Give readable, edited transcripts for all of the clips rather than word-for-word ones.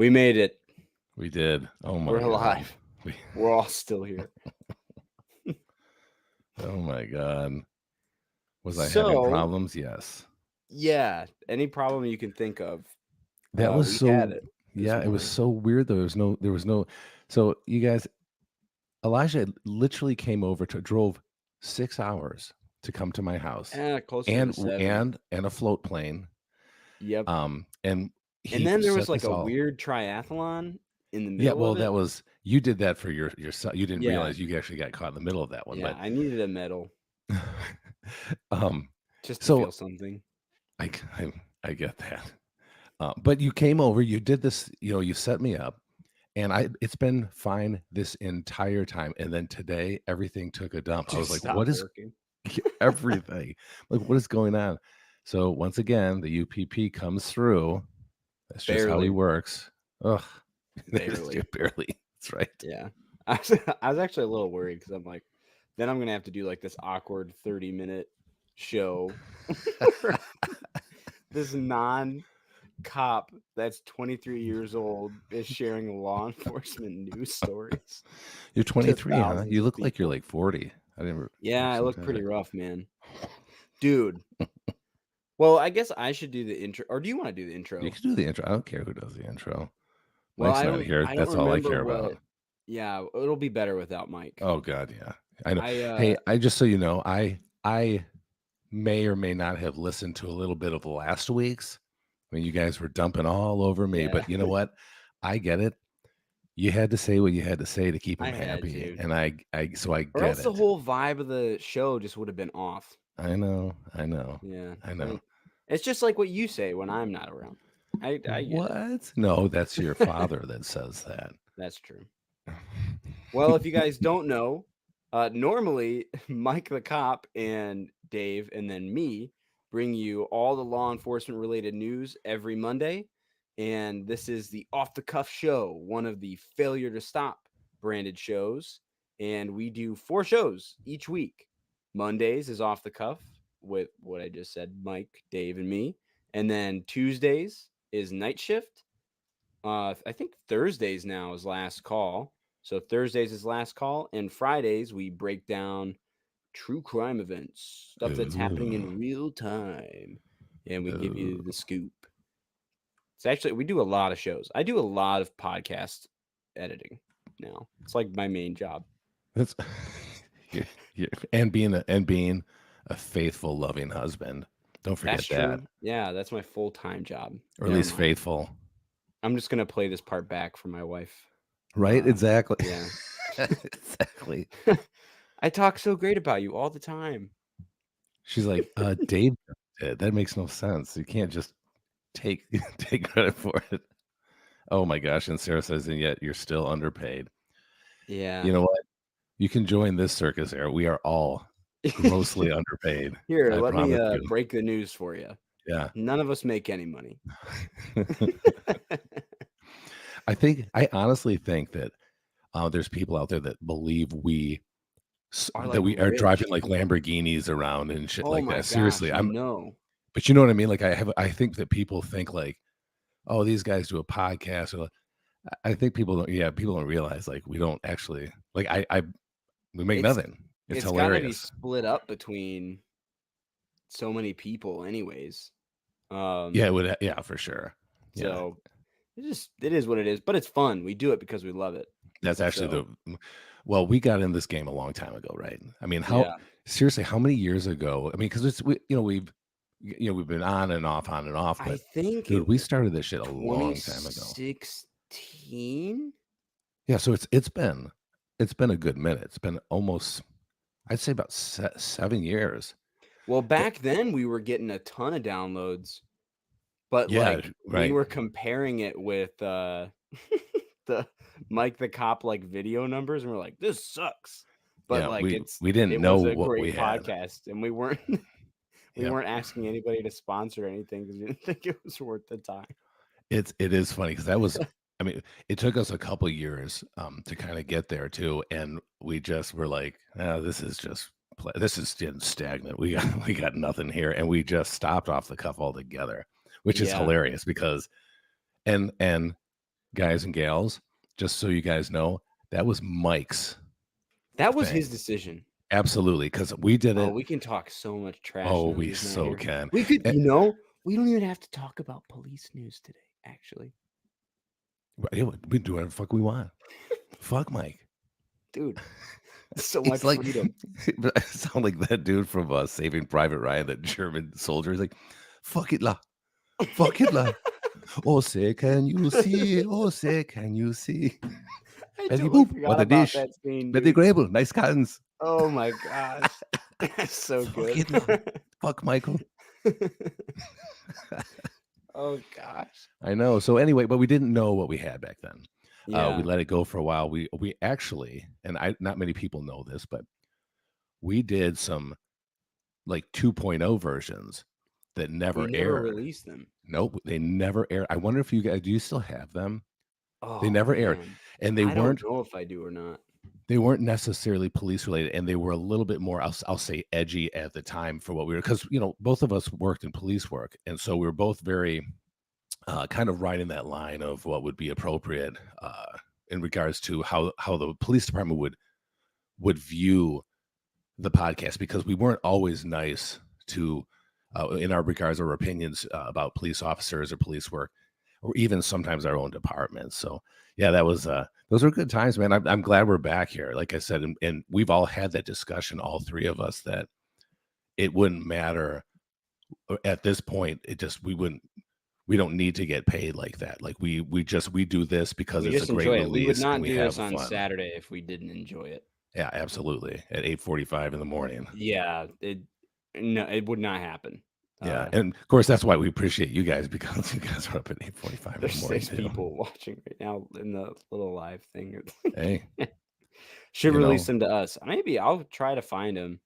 We made it. We did. Oh my We're God. alive. We're all still here. Oh my God. Was I having So, problems? Yes. yeah, any problem you can think of, That was we had so. it this Yeah, it was morning. so weird. There was no. So you guys, Elijah literally came over to drove 6 hours to come to my house, Closer to and 7. and a float plane. Yep. And And he then there was set like this a all. weird triathlon in the Yeah, middle well, of it. that was you did that for your son. You didn't Yeah. realize you actually got caught in the middle of that one, Yeah, but I needed a medal um, just to so feel something. I I, I get that. But you came over, you did this, you set me up, and it's been fine this entire time. And then today, everything took a dump. I was Just like, stop what is working. everything? Like, what is going on? So once again, the UPP comes through. That's just how he Barely. works. Ugh, Barely. barely. That's right. Yeah. I was actually a little worried because I'm like, then I'm gonna have to do like this awkward 30-minute show. This non-cop that's 23 years old is sharing law enforcement news stories You're to 23, huh? thousands You of look like you're people. like 40. I didn't Yeah, I look sometimes pretty rough, man. Dude. Well, I guess I should do the intro, or do you want to do the you intro? can do the intro. I don't care who does the intro. Well, Mike's I not don't here. I don't That's all I remember care about. what. Yeah, it'll be better without Mike. Oh God, yeah. I know. I Hey, I just so you know, I may or may not have listened to a little bit of last week's when you guys were dumping all over me, yeah, but you know what? I get it. You had to say what you had to say to keep I him had happy, to. and so I Or get else the it. whole vibe of the show just would have been off. I know, I know, Yeah. I know. It's just like what you say when I'm not around. I get it. What? No, that's your father that says that. That's true. Well, if you guys don't know, normally Mike the cop and Dave and then me bring you all the law enforcement related news every Monday. And this is the Off the Cuff Show, one of the Failure to Stop branded shows. And we do 4 shows each week. Mondays is Off the Cuff with what I just said, Mike, Dave, and me. And then Tuesdays is Night Shift. I think Thursdays now is Last Call. So Thursdays is Last Call, and Fridays we break down true crime events, stuff that's happening Ooh, in real time, and we give ooh. you the scoop. It's actually we do a lot of shows. I do a lot of podcast editing now. It's like my main job. That's and being a faithful, loving husband. Don't That's forget that, true. Yeah, that's my full-time job. or at Never least mind. faithful. I'm just gonna play this part back for my wife. Right? Exactly. Yeah. Exactly. I talk so great about you all the time. She's like, Dave did. That makes no sense. You can't just take take credit for it. Oh my gosh. And Sarah says, and yet you're still underpaid. Yeah. You know what? You can join this circus here. We are all grossly underpaid. Here, I let me promise you. break the news for you. Yeah. None of us make any money. I honestly think that there's people out there that believe Are that like we are rich. driving like Lamborghinis around and shit Oh like my that. gosh, Seriously, no. but you know what I mean? Like I think that people think like, oh, these guys do a podcast. Or I think people don't realize like we don't actually like we make It's nothing. It's it's gotta be hilarious. split up between so many people anyways. Yeah, Um, it would. Yeah, for sure. Yeah, so it is what it is, but it's fun. We do it because we love it. that's actually So well, we got in this game a long time ago, right? I mean, yeah. seriously, how many years ago? I mean, because we've been on and off, I but think it dude, we was started this shit a long time ago. 2016. Yeah, so it's been a good minute. It's been almost, I'd say about 7 years. Well, But back then we were getting a ton of downloads. But, yeah, like, we right. were comparing it with, the Mike the Cop, like, video numbers, and we're like, "This sucks." But, Yeah, like, we didn't it know was a what great we had. podcast, and we weren't we Yeah. weren't asking anybody to sponsor anything because we didn't think it was worth the time. It is funny because that was I mean, it took us a couple years, to kinda get there too, and we just were like, "Ah, this is just this is getting stagnant. We got we got nothing here," and we just stopped off the cuff altogether, which is Yeah. hilarious because and guys and gals, just so you guys know, that was Mike's That was thing. his decision. Absolutely, because we did Oh, it. we can talk so much trash Oh, now that we he's not so here. can. We could, Eh, we don't even have to talk about police news today, actually. we do whatever the fuck we want. Fuck Mike. Dude, so He's much like, freedom. I sound like that dude from Saving Private Ryan, that German soldier. He's like, fuck it, la. Fuck it, la. Oh, say, can you see? Oh, say, can you see? I Betty totally Boop, forgot what a about dish. that scene, Betty dude. Grable, nice cans. Oh my gosh. That's so Fuck good. it, la. Fuck Michael. Oh gosh. I know. So anyway, but we didn't know what we had back then. We Yeah. let it go for a while. We actually, and not many people know this, but we did some like 2.0 versions that We never never aired. released them. Nope, they never aired. I wonder if you guys, do you still have them? They Oh never aired, man. and they I don't weren't know if I do or not. necessarily police related, and they were a little bit more, I'll say, edgy at the time for what we were, because both of us worked in police work, and so we were both very kind of riding that line of what would be appropriate in regards to how the police department would view the podcast, because we weren't always nice to in our regards or opinions about police officers or police work, or even sometimes our own departments. So yeah, that was those were good times, man. I'm glad we're back here, like I said, and we've all had that discussion, all three of us, that it wouldn't matter at this point. It just, we don't need to get paid like that. Like we do this because We it's a just great enjoy it. We would release and not we do have this on fun. Saturday if we didn't enjoy it. Yeah, absolutely. At 8:45 in the morning. Yeah, it would not happen. Yeah, and of course that's why we appreciate you guys, because you guys are up at 8:45 in There's the morning 6 too. people watching right now in the little live thing. Hey, Should you release know, them to us. Maybe I'll try to find them.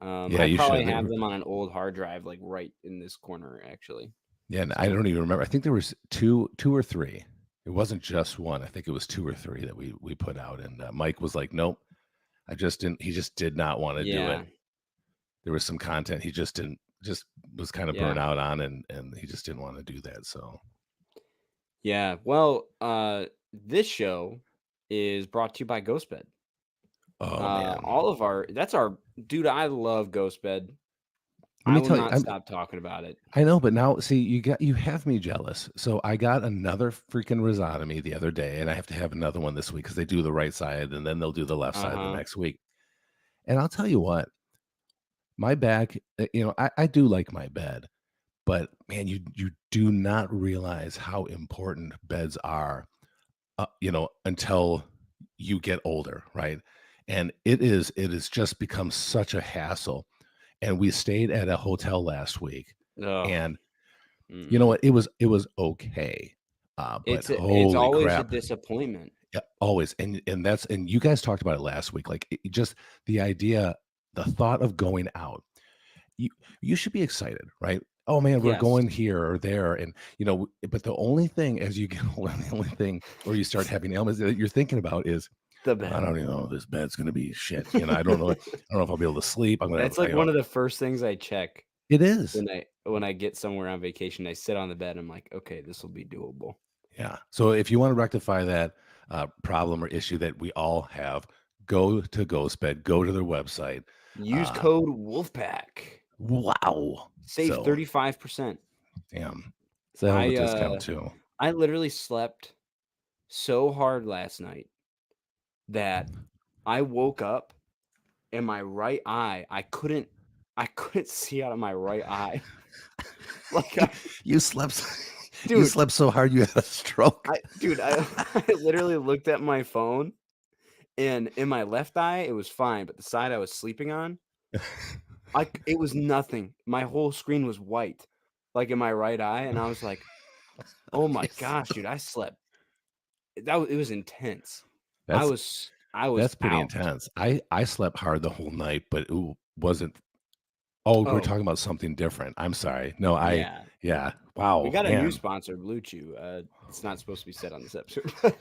yeah, I you probably should. have them on an old hard drive, like right in this corner, actually. Yeah, and I don't even remember. I think there was two or three. It wasn't just one. I think it was 2 or 3 that we put out, and Mike was like, "Nope, I just didn't." He just did not want to do it. Yeah, There was some content he just didn't, just was kind of burnt yeah, out on, and he just didn't want to do that. So, yeah. Well, this show is brought to you by GhostBed. oh man, All of our that's our dude. I love GhostBed. let I me will tell you, not stop talking about it. I know, but now see, you have me jealous. So I got another freaking Rhizotomy the other day, and I have to have another one this week because they do the right side and then they'll do the left side the Uh-huh. next week. And I'll tell you what, my back, I do like my bed, but man, you do not realize how important beds are, until you get older, right? And it has just become such a hassle. And we stayed at a hotel last week, Ugh. and you know Mm-mm. what? It was okay, but It's holy always a crap. disappointment. Yeah, always, and you guys talked about it last week, like, just the idea, the thought of going out. You you should be excited, right? "Oh, man, we're Yes, going here or there," and, but the only thing as you get older, the only thing, or you start having ailments that you're thinking about is, the "I bed. don't even know if this bed's gonna be shit," I don't know if I'll be able to sleep, I'm gonna have, That's like one of the first things I check It is. when I get somewhere on vacation. I sit on the bed. I'm like, okay, this will be doable. Yeah. So if you want to rectify that problem or issue that we all have, go to GhostBed, go to their website. Use code Wolfpack. Wow. Save So 35%. damn. It's a hell of a I discount too. I literally slept so hard last night that I woke up and my right eye, I couldn't see out of my right eye. Like You slept you dude, slept so hard you had a stroke. I literally looked at my phone, and in my left eye it was fine, but the side I was sleeping on, it was nothing. My whole screen was white, like in my right eye, and I was like, "Oh my Yes. gosh, dude, I slept." It was intense. That's I was that's pretty out. intense. I slept hard the whole night, but it wasn't. Oh, we're Oh, talking about something different. I'm sorry. No, yeah. yeah. We Wow, got a new man. sponsor, Blue Chew. It's not supposed to be said on this episode, but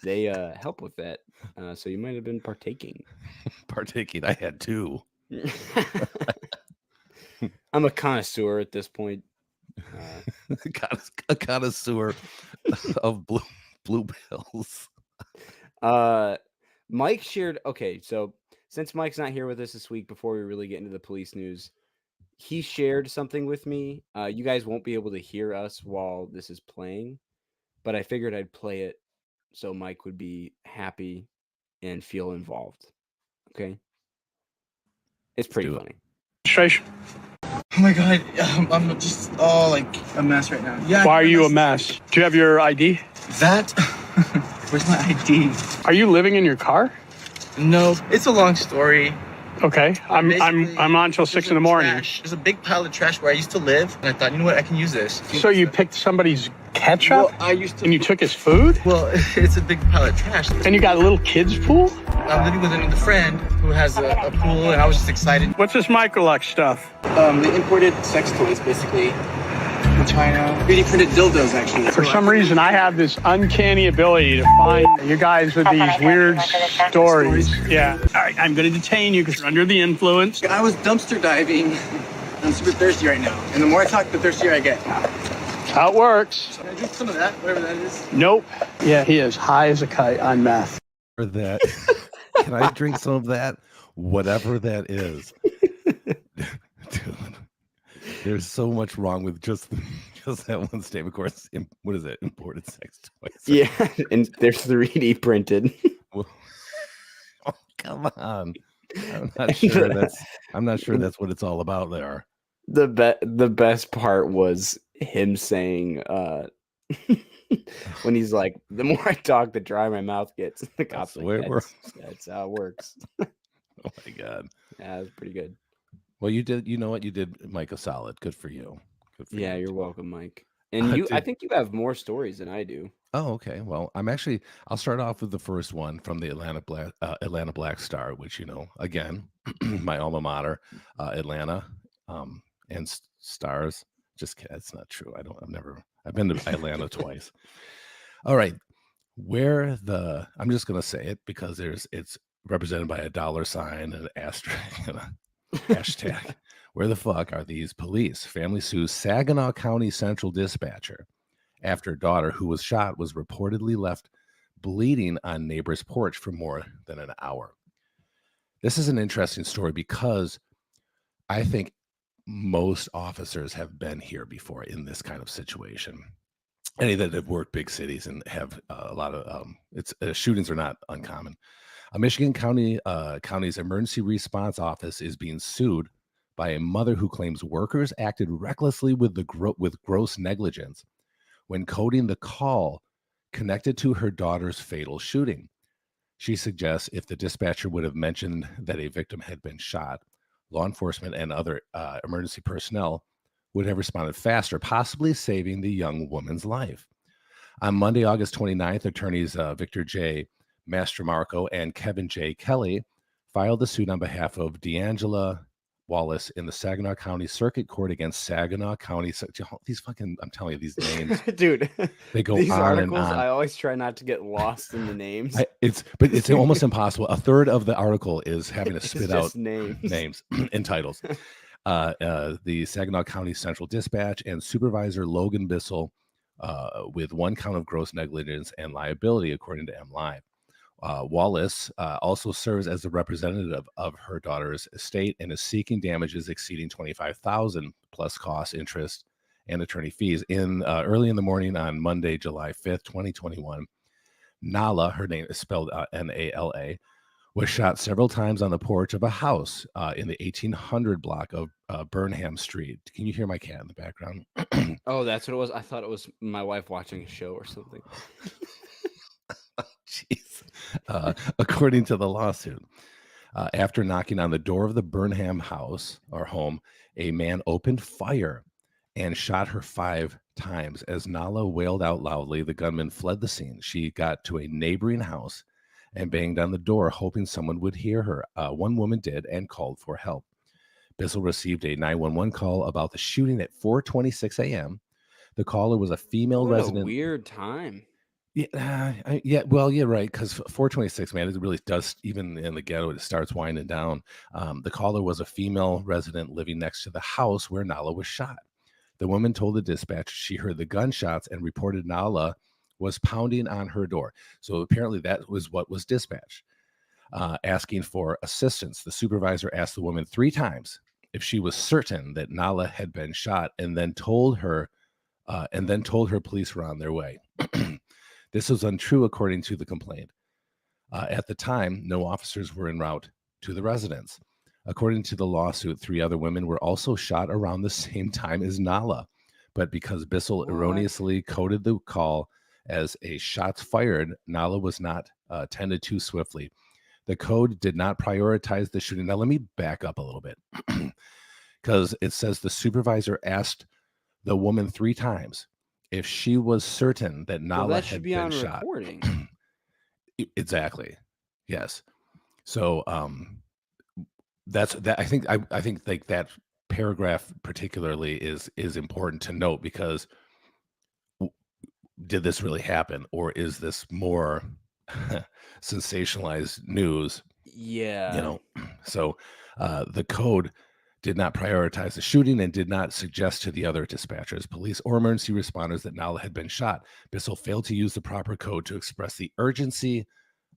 they help with that. So you might have been partaking. Partaking. I had two. I'm a connoisseur at this point. A connoisseur of blue blue pills. Mike shared. Okay, so since Mike's not here with us this week, before we really get into the police news, he shared something with me. You guys won't be able to hear us while this is playing, but I figured I'd play it so Mike would be happy and feel involved. Okay, it's pretty do it. funny. Registration. Oh my god, I'm just like a mess right now. Yeah. Why are you a mess? Do you have your ID? That? Where's my ID? Are you living in your car? No, it's a long story. Okay, I'm Basically, on until 6 in the morning. There's a big pile of trash where I used to live, and I thought, you know what, I can use this. So you picked somebody's ketchup Well, I used to. and you took his food? Well, it's a big pile of trash. And you got a little kid's pool? I'm living with another friend who has a pool, and I was just excited. What's this Microlux stuff? The imported sex toys, basically, from China. 3D printed dildos, actually. For some reason, I have this uncanny ability to find you guys with these weird stories. Yeah. All right, I'm going to detain you because you're under the influence. I was dumpster diving. I'm super thirsty right now, and the more I talk, the thirstier I get. That's how it works. Can I drink some of that, whatever that is? Nope. Yeah, he is high as a kite on meth. For that, can I drink some of that? Whatever that is. Dude, there's so much wrong with just that one statement. Of course, what is it? Imported sex toys. Yeah, and they're 3D printed. Well, oh, come on. I'm not sure that's what it's all about there. The best part was him saying when he's like, the more I talk, the drier my mouth gets. The cop's the like, way it works. That's how it works. Oh my god. Yeah, it was pretty good. Well, you know what? You did Mike a solid. Good for you. Good for Yeah, you. you're welcome, Mike. And I Dude. think you have more stories than I do. Oh, okay. Well, I'll start off with the first one from the Atlanta Black Star, which, again, my alma mater, Atlanta, and Stars. Just kidding. It's not true. I've been to Atlanta twice. All right. I'm just going to say it because it's represented by a $sign and an asterisk and a hashtag. Where the fuck are these police? Family sues Saginaw County Central Dispatcher after daughter who was shot was reportedly left bleeding on neighbor's porch for more than an hour. This is an interesting story because I think most officers have been here before in this kind of situation. Any that have worked big cities and have a lot of shootings are not uncommon. A Michigan County's emergency response office is being sued by a mother who claims workers acted recklessly with gross negligence when coding the call connected to her daughter's fatal shooting. She suggests if the dispatcher would have mentioned that a victim had been shot, law enforcement and other emergency personnel would have responded faster, possibly saving the young woman's life. On Monday, August 29th, attorneys Victor J. Mastromarco and Kevin J. Kelly filed the suit on behalf of D'Angela Wallace in the Saginaw County Circuit Court against Saginaw County. These fucking, I'm telling you, these names, dude. they go These on articles, and on. I always try not to get lost in the names. But it's almost impossible. A third of the article is having to It's spit just out names and titles. The Saginaw County Central Dispatch and Supervisor Logan Bissell with one count of gross negligence and liability, according to MLive. Wallace also serves as the representative of her daughter's estate and is seeking damages exceeding $25,000 plus costs, interest, and attorney fees. Early in the morning on Monday, July 5th, 2021, Nala, her name is spelled Nala, was shot several times on the porch of a house in the 1800 block of Burnham Street. Can you hear my cat in the background? Oh, that's what it was. I thought it was my wife watching a show or something. Jeez. According to the lawsuit, after knocking on the door of the Burnham house or home, a man opened fire and shot her 5 times. As Nala wailed out loudly, the gunman fled the scene. She got to a neighboring house and banged on the door, hoping someone would hear her. One woman did and called for help. Bissell received a 911 call about the shooting at 4:26 a.m. The caller was a female resident. A weird time. Yeah, well, yeah, right. Because 4:26, man, it really does. Even in the ghetto, it starts winding down. The caller was a female resident living next to the house where Nala was shot. The woman told the dispatcher she heard the gunshots and reported Nala was pounding on her door. So apparently that was what was dispatched, asking for assistance. The supervisor asked the woman 3 times if she was certain that Nala had been shot, and then told her police were on their way. This was untrue, according to the complaint. At the time, no officers were en route to the residence. According to the lawsuit, 3 other women were also shot around the same time as Nala. But because Bissell erroneously coded the call as a shots fired, Nala was not tended to swiftly. The code did not prioritize the shooting. Now, let me back up a little bit, because it says the supervisor asked the woman 3 times if she was certain that Nala that should had be been on shot. recording. Exactly. Yes. So that's that. I think like that paragraph particularly is important to note, because did this really happen, or is this more sensationalized news? Yeah. So the code did not prioritize the shooting and did not suggest to the other dispatchers, police, or emergency responders that Nala had been shot. Bissell failed to use the proper code to express the urgency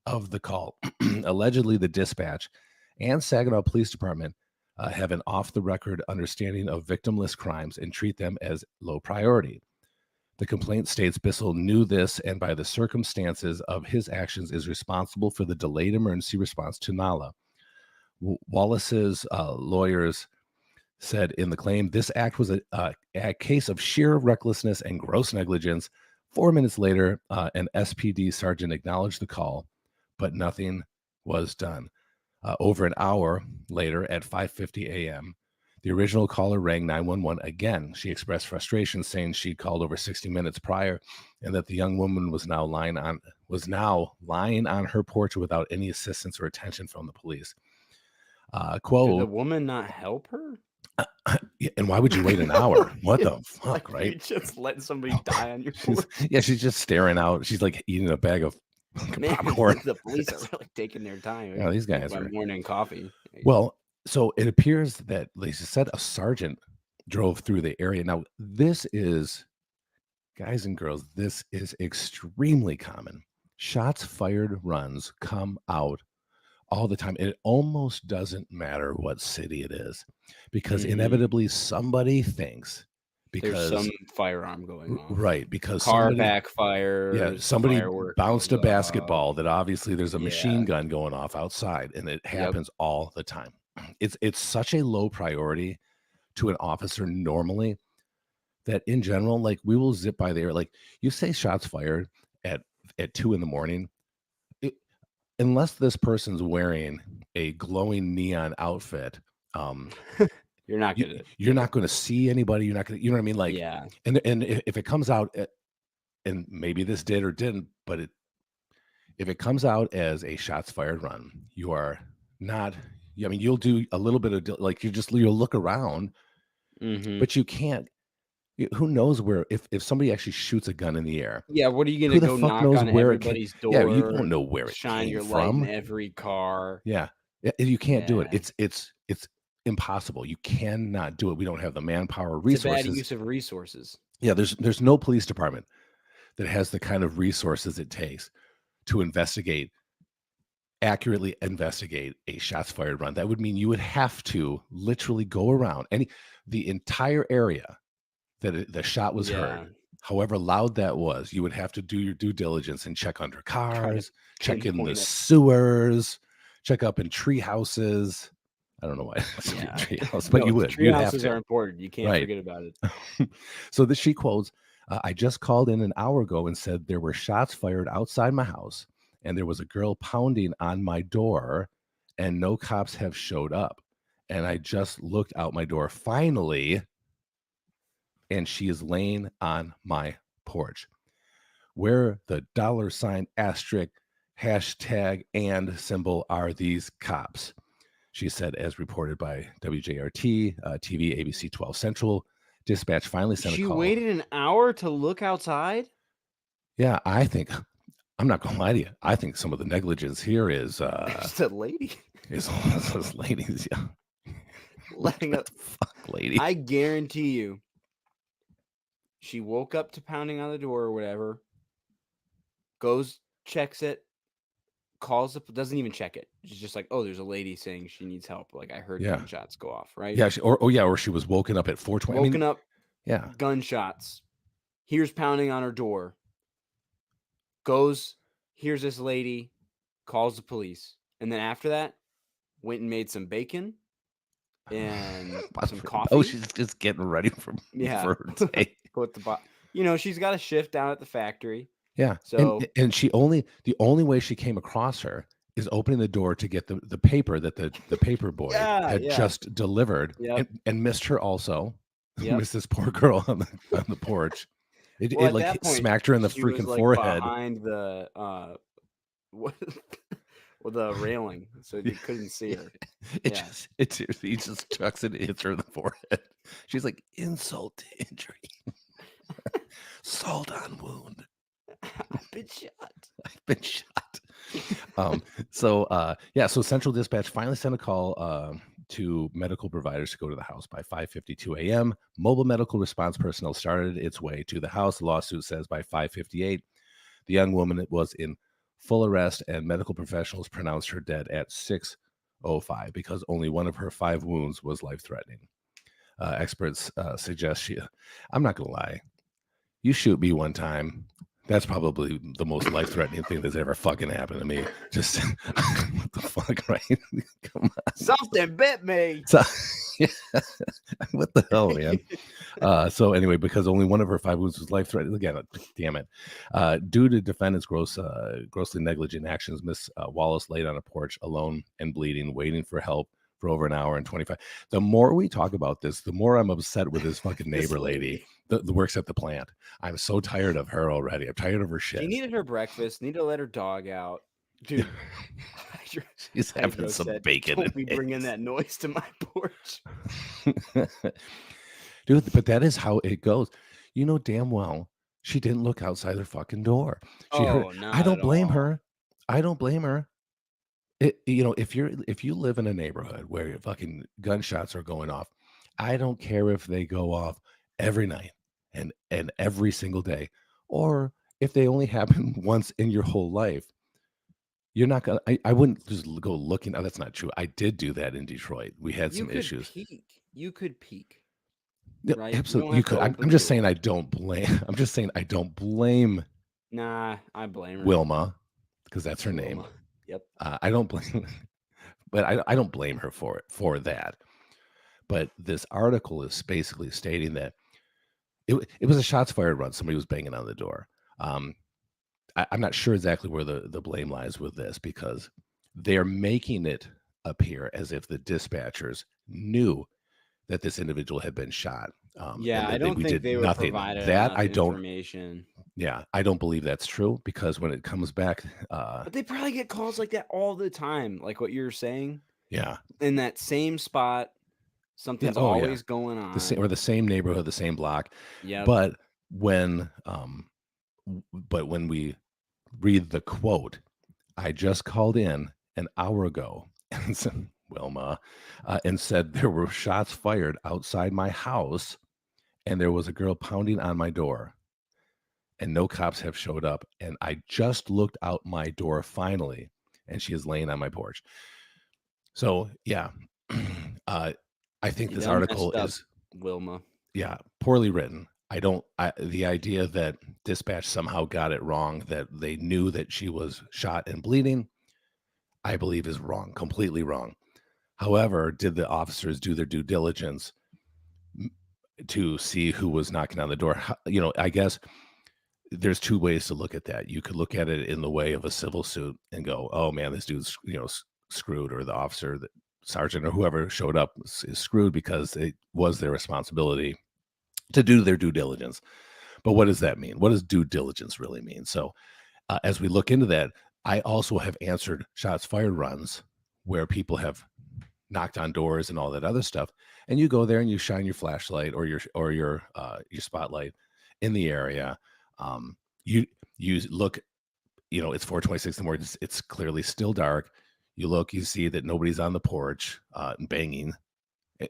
of the call. Allegedly, the dispatch and Saginaw Police Department have an off-the-record understanding of victimless crimes and treat them as low priority. The complaint states Bissell knew this, and by the circumstances of his actions is responsible for the delayed emergency response to Nala. Wallace's lawyers said in the claim, this act was a case of sheer recklessness and gross negligence. 4 minutes later, an SPD sergeant acknowledged the call, but nothing was done. Over an hour later, at 5:50 a.m., the original caller rang 911 again. She expressed frustration, saying she'd called over 60 minutes prior, and that the young woman was now lying on her porch without any assistance or attention from the police. Quote, Did the woman not help her? And why would you wait an hour? What the fuck, Like, right? You just letting somebody die on your porch. She's just staring out. She's like eating a bag of Man, popcorn. the police are really taking their time. Yeah, these guys My are. morning coffee. Well, so it appears that, like you said, a sergeant drove through the area. Now, this is, guys and girls, this is extremely common. Shots fired runs come out all the time. It almost doesn't matter what city it is, because inevitably somebody thinks, because there's some firearm going off. Right, because car somebody, backfire. somebody bounced a basketball that obviously there's a machine Yeah. gun going off outside, and it happens all the time. It's such a low priority to an officer normally that in general, like, we will zip by there. Like, you say shots fired at 2 a.m. Unless this person's wearing a glowing neon outfit, You're not gonna. you're not going to see anybody. You're not going to, you know what I mean? Like, Yeah. and if it comes out, and maybe this did or didn't, but if it comes out as a shots fired run, you are not. I mean, you'll do a little bit of, like, you'll look around, but you can't. Who knows where, if somebody actually shoots a gun in the air? Yeah, what are you Who gonna the go fuck knock knows on where it everybody's door? Yeah, you don't know where it shine came your from. light in every car. Yeah, you can't do it. Yeah. It's impossible. You cannot do it. We don't have the manpower, It's a resources. bad use of resources. Yeah, there's no police department that has the kind of resources it takes to accurately investigate a shots fired run. That would mean you would have to literally go around the entire area that the shot was heard. However loud that was, you would have to do your due diligence and check under cars, check in the sewers, check up in tree houses. I don't know why I say tree house, but you would. Tree houses are important. You can't forget about it. So she quotes, I just called in an hour ago and said there were shots fired outside my house, and there was a girl pounding on my door, and no cops have showed up. And I just looked out my door finally, and she is laying on my porch. Where the $! Hashtag and symbol are these cops? She said, as reported by WJRT, TV, ABC 12 Central. Dispatch finally sent a call. She waited an hour to look outside? Yeah, I think, I'm not going to lie to you, I think some of the negligence here is... It's a lady. Is those ladies, yeah. Letting up. Fuck, lady. I guarantee you, she woke up to pounding on the door or whatever, goes, checks it, calls up, doesn't even check it. She's just like, oh, there's a lady saying she needs help. Like I heard Yeah. gunshots go off, right? Yeah, or she was woken up at 4:20. Woken up, yeah. gunshots. Hears pounding on her door. Goes, hears this lady, calls the police, and then after that, went and made some bacon and some coffee. Oh, she's just getting ready for her day. Put the she's got a shift down at the factory. Yeah. So and the only way she came across her is opening the door to get the paper that the paper boy had just delivered, and missed her also. Yep. Missed this poor girl on the porch. It like smacked her in the freaking forehead behind the the railing, so you couldn't see her. He just chucks it, hits her in the forehead. She's like, insult to injury. Salt on wound. I've been shot. So Central Dispatch finally sent a call to medical providers to go to the house by 5:52 a.m. Mobile medical response personnel started its way to the house. The lawsuit says by 5:58, the young woman was in full arrest, and medical professionals pronounced her dead at 6:05 because only one of her 5 wounds was life-threatening. Experts suggest I'm not gonna lie, you shoot me one time, that's probably the most life-threatening thing that's ever fucking happened to me. Just what the fuck, right? Come on. Something bit me. What the hell, man? So anyway, because only one of her 5 wounds was life-threatening. Again, damn it. Due to defendant's grossly negligent actions, Miss Wallace laid on a porch alone and bleeding, waiting for help for over an hour and 25. The more we talk about this, the more I'm upset with this fucking neighbor lady that works at the plant. I'm so tired of her already. I'm tired of her shit. She needed her breakfast, needed to let her dog out. Dude, she's having some bacon. Don't be bringing that noise to my porch. Dude, but that is how it goes. You know damn well she didn't look outside her fucking door. I don't blame her. I don't blame her. If you live in a neighborhood where your fucking gunshots are going off, I don't care if they go off every night and every single day, or if they only happen once in your whole life. You're not gonna. I wouldn't just go looking. Oh, that's not true. I did do that in Detroit. We had some issues. You could peek. Yeah, right? Absolutely, you could. I'm just saying I don't blame. I'm just saying I don't blame. Nah, I blame her. Wilma, because that's her name. Yep. I don't blame, but I don't blame her for that. But this article is basically stating that it was a shots fired run. Somebody was banging on the door. I'm not sure exactly where the blame lies with this, because they're making it appear as if the dispatchers knew that this individual had been shot. I don't think they were provided that information. Yeah, I don't believe that's true, because when it comes back, but they probably get calls like that all the time, like what you're saying. Yeah, in that same spot, something's always going on. The same neighborhood, the same block. Yeah, but when we read the quote, I just called in an hour ago and said, Wilma, and said there were shots fired outside my house and there was a girl pounding on my door and no cops have showed up, and I just looked out my door finally and she is laying on my porch. So yeah, I think this article is, Wilma, poorly written. The idea that dispatch somehow got it wrong, that they knew that she was shot and bleeding, I believe is wrong, completely wrong. However, did the officers do their due diligence to see who was knocking on the door? I guess there's 2 ways to look at that. You could look at it in the way of a civil suit and go, oh man, this dude's, screwed, or the officer, the sergeant, or whoever showed up is screwed because it was their responsibility to do their due diligence. But what does that mean? What does due diligence really mean? So as we look into that, I also have answered shots fired runs where people have knocked on doors and all that other stuff, and you go there and you shine your flashlight or your spotlight in the area. You look, it's 4:26 in the morning. It's clearly still dark. You look, you see that nobody's on the porch banging.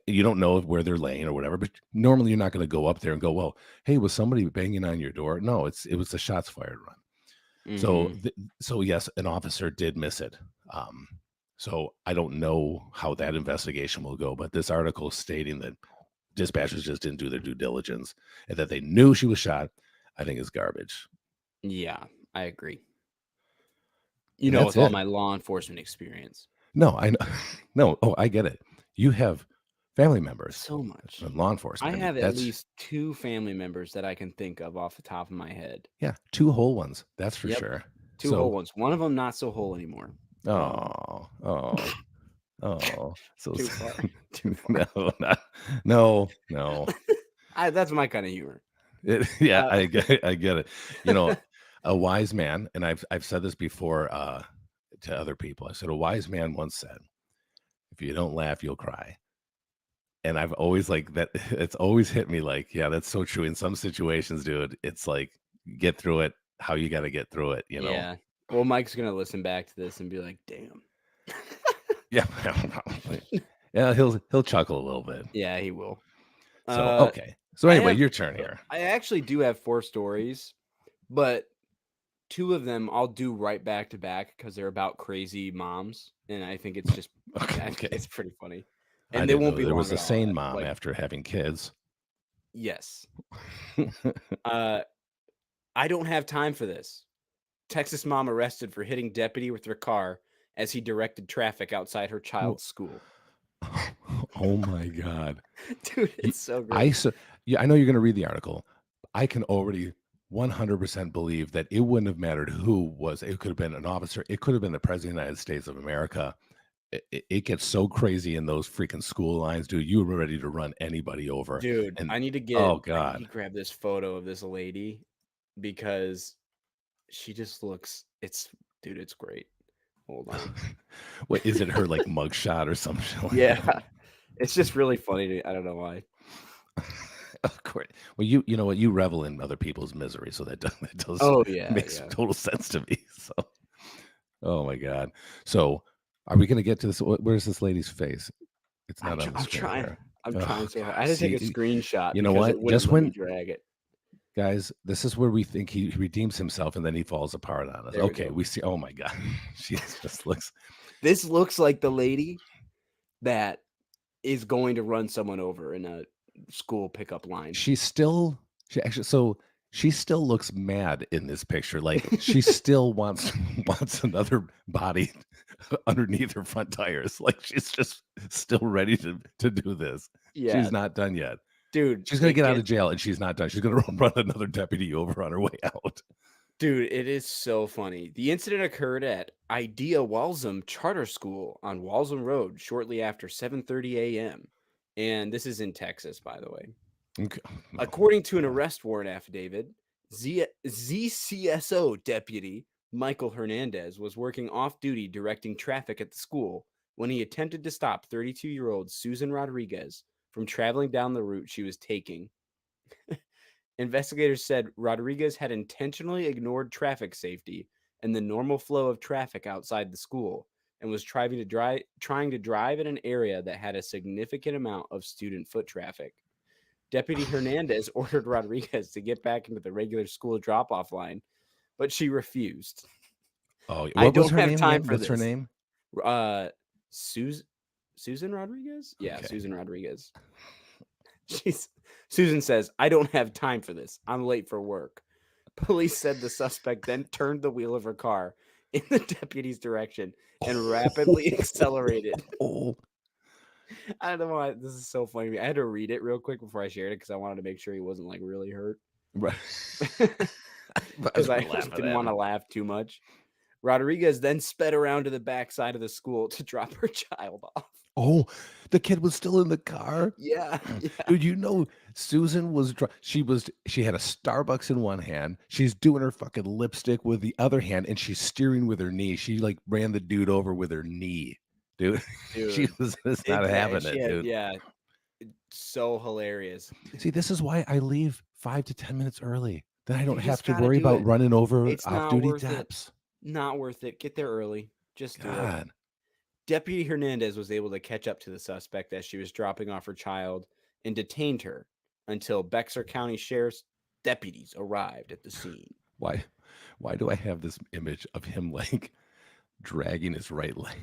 You don't know where they're laying or whatever, but normally you're not going to go up there and go, well, hey, was somebody banging on your door? No, it was a shots fired run. So, Mhm. so yes, an officer did miss it. So I don't know how that investigation will go, but this article stating that dispatchers just didn't do their due diligence and that they knew she was shot, I think is garbage. Yeah, I agree. You And know, that's with all it. my law enforcement experience. No, I know. No, oh, I get it. You have family members So much. in law I enforcement. have at That's least 2 family members that I can think of off the top of my head. yeah, 2 whole ones. That's for Yep, sure. 2 whole So, ones. One of them not so whole anymore. oh, oh, oh, so Too far. Too far. no, not, no, no. That's my kind of humor. Yeah, Uh, I get it. You know, a wise man, and I've said this before to other people. I said a wise man once said, "If you don't laugh, you'll cry." And I've always like that. It's always hit me like, yeah, that's so true. In some situations, dude, it's like get through it. How you got to get through it, you know? yeah. Well, Mike's gonna listen back to this and be like, "Damn." Yeah, probably. Yeah, he'll chuckle a little bit. Yeah, he will. So okay. So I anyway, have your turn here. I actually do have 4 stories, but 2 of them I'll do right back to back because they're about crazy moms, and I think it's just I think Okay. it's pretty funny. I And they didn't won't know be there long was a at all. sane mom Like, after having kids. yes. Uh, I don't have time for this. Texas mom arrested for hitting deputy with her car as he directed traffic outside her child's school. Oh my God. Dude, Y- it's so great. Yeah, I know you're going to read the article. I can already 100% believe that it wouldn't have mattered who was. It could have been an officer. It could have been the president of the United States of America. It gets so crazy in those freaking school lines, dude. You were ready to run anybody over. Dude, And I need to oh God, grab this photo of this lady because she just looks dude, it's great. Hold on. what is it? Her like mugshot or some shit like Yeah. that? It's just really funny to I don't know why. Of course. Well, you know what? You revel in other people's misery, so that does Oh yeah, makes yeah. total sense to me. So, oh my God. So, are we going to get to this? Where's this lady's face? It's not on the I'm screen trying. here. I'm Oh, trying so hard. I God. had to take a See, screenshot you know because what? it wouldn't Just let me when, drag it. guys, this is where we think he redeems himself, and then he falls apart on us. There we Okay, go. we see. Oh my God, she just looks. This looks like the lady that is going to run someone over in a school pickup line. She actually so she still looks mad in this picture. Like she still wants another body underneath her front tires. Like she's just still ready to do this. Yeah, She's not done yet. dude. She's gonna it get out of gets- jail and she's not done. She's gonna run another deputy over on her way out. Dude, it is so funny. The incident occurred at Idea Walsham Charter School on Walsham Road shortly after 7:30 a.m. And this is in Texas, by the way. Okay. According to an arrest warrant affidavit, ZCSO deputy Michael Hernandez was working off duty directing traffic at the school when he attempted to stop 32-year-old Susan Rodriguez from traveling down the route she was taking. Investigators said Rodriguez had intentionally ignored traffic safety and the normal flow of traffic outside the school and was trying to drive in an area that had a significant amount of student foot traffic. Deputy Hernandez ordered Rodriguez to get back into the regular school drop-off line, but she refused. Oh, I what was don't her have name time again? for What's her this. name? Susan Rodriguez? Yeah, Okay. Susan Rodriguez. Susan says, "I don't have time for this. I'm late for work." Police said the suspect then turned the wheel of her car in the deputy's direction and rapidly accelerated. Oh, I don't know why this is so funny to me. I had to read it real quick before I shared it because I wanted to make sure he wasn't like really hurt. right. Because I just didn't want to laugh too much. Rodriguez then sped around to the back side of the school to drop her child off. Oh, the kid was still in the car. Yeah. Dude, you know, Susan was she had a Starbucks in one hand. She's doing her fucking lipstick with the other hand, and she's steering with her knee. She like ran the dude over with her knee, dude. She was just not having it, dude. Yeah. So hilarious. See, this is why I leave 5 to 10 minutes early. Then I don't have just to gotta worry do about it. running over It's not off-duty worth it. taps. Not worth it. Get there early. Just do it. God. Deputy Hernandez was able to catch up to the suspect as she was dropping off her child and detained her until Bexar County Sheriff's deputies arrived at the scene. Why Why do I have this image of him like dragging his right leg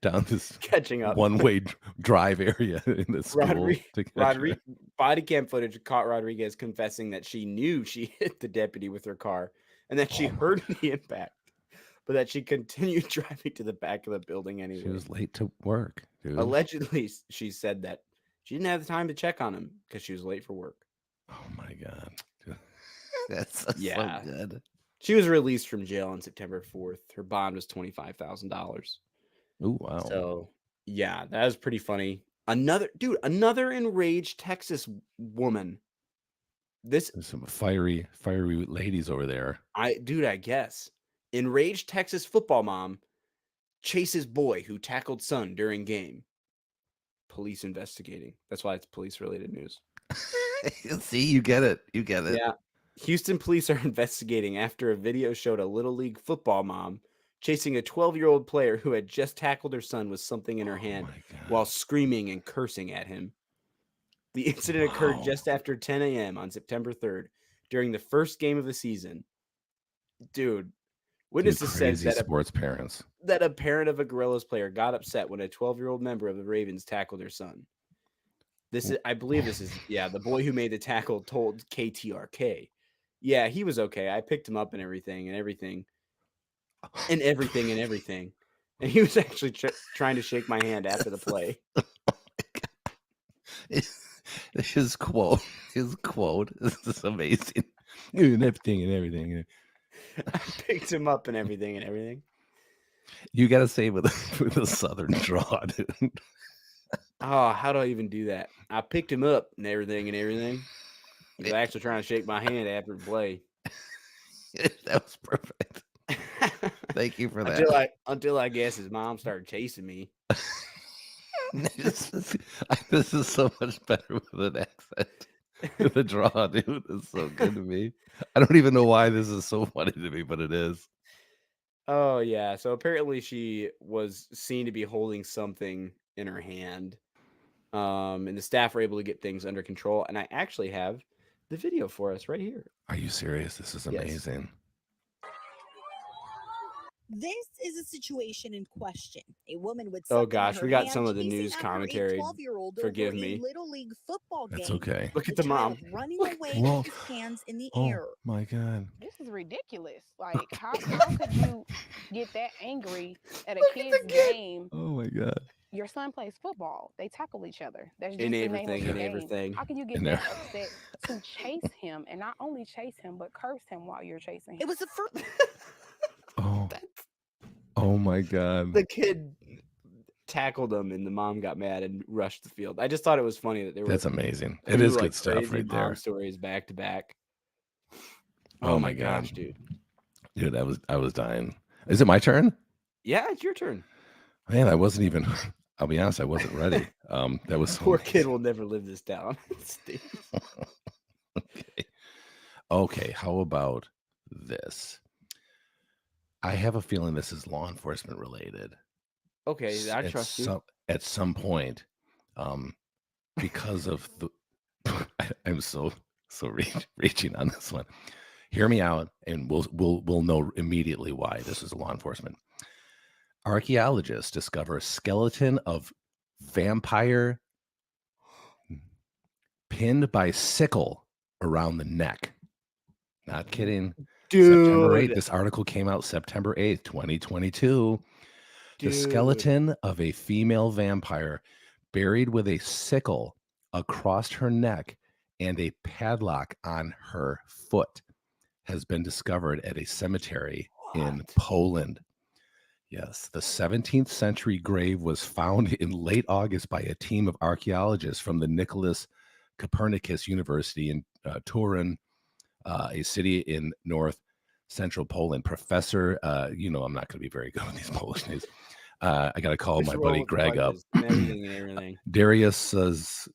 down this Catching up. one-way drive area in the school to catch her? Body cam footage caught Rodriguez confessing that she knew she hit the deputy with her car and that she heard the impact, but that she continued driving to the back of the building anyway. She was late to work, dude. Allegedly, she said that she didn't have the time to check on him because she was late for work. Oh my God. That's Yeah. so good. She was released from jail on September 4th. Her bond was $25,000. Oh, wow. So, yeah, that was pretty funny. Another enraged Texas woman. There's some fiery ladies over there. I guess. Enraged Texas football mom chases boy who tackled son during game. Police investigating. That's why it's police-related news. See, you get it. You get it. Yeah. Houston police are investigating after a video showed a Little League football mom chasing a 12-year-old player who had just tackled her son with something in her hand while screaming and cursing at him. The incident occurred just after 10 a.m. on September 3rd during the first game of the season. Dude, witnesses said that sports parents. That a parent of a Gorillas player got upset when a 12-year-old member of the Ravens tackled her son. I believe this is the boy who made the tackle told KTRK. Yeah, he was okay. I picked him up and everything. And he was actually trying to shake my hand after the play. His quote is amazing. And everything. I picked him up and everything. You got to say with a southern draw, dude. Oh, how do I even do that? I picked him up and everything. He was actually trying to shake my hand after the play. That was perfect. Thank you for that. Until I guess his mom started chasing me. This is so much better with an accent. The draw, dude, is so good to me. I don't even know why this is so funny to me, but it is. Oh, yeah. So apparently she was seen to be holding something in her hand. And the staff were able to get things under control. And I actually have the video for us right here. Are you serious? This is amazing. Yes. This is a situation in question. A woman with we got some of the news commentary. Forgive me. Little League football game. That's okay. Look at the mom running away with his hands in the air. Oh my God. This is ridiculous. Like, how could you get that angry at a kid's game? Oh my God. Your son plays football. They tackle each other. That's just in the everything. name of the In everything. game. How can you get that upset to chase him and not only chase him but curse him while you're chasing him? It was the first. Oh my God. The kid tackled him and the mom got mad and rushed the field. I just thought it was funny that they were. That's amazing. It is good stuff right there. Stories back to back. Oh my gosh, dude. Dude, I was dying. Is it my turn? Yeah, it's your turn. Man, I wasn't even. I'll be honest, I wasn't ready. That was so poor kid will never live this down. Okay. How about this? I have a feeling this is law enforcement related. Okay, I trust you. At some point, because of the, I'm so reaching on this one. Hear me out, and we'll know immediately why this is law enforcement. Archaeologists discover a skeleton of vampire pinned by sickle around the neck. Not kidding. Dude. September 8th. This article came out September 8th, 2022. Dude. The skeleton of a female vampire buried with a sickle across her neck and a padlock on her foot has been discovered at a cemetery in Poland. Yes, the 17th century grave was found in late August by a team of archaeologists from the Nicholas Copernicus University in Turin, a city in north central Poland. Professor, I'm not going to be very good with these Polish names. I got to call my buddy Greg up. Everything. Darius says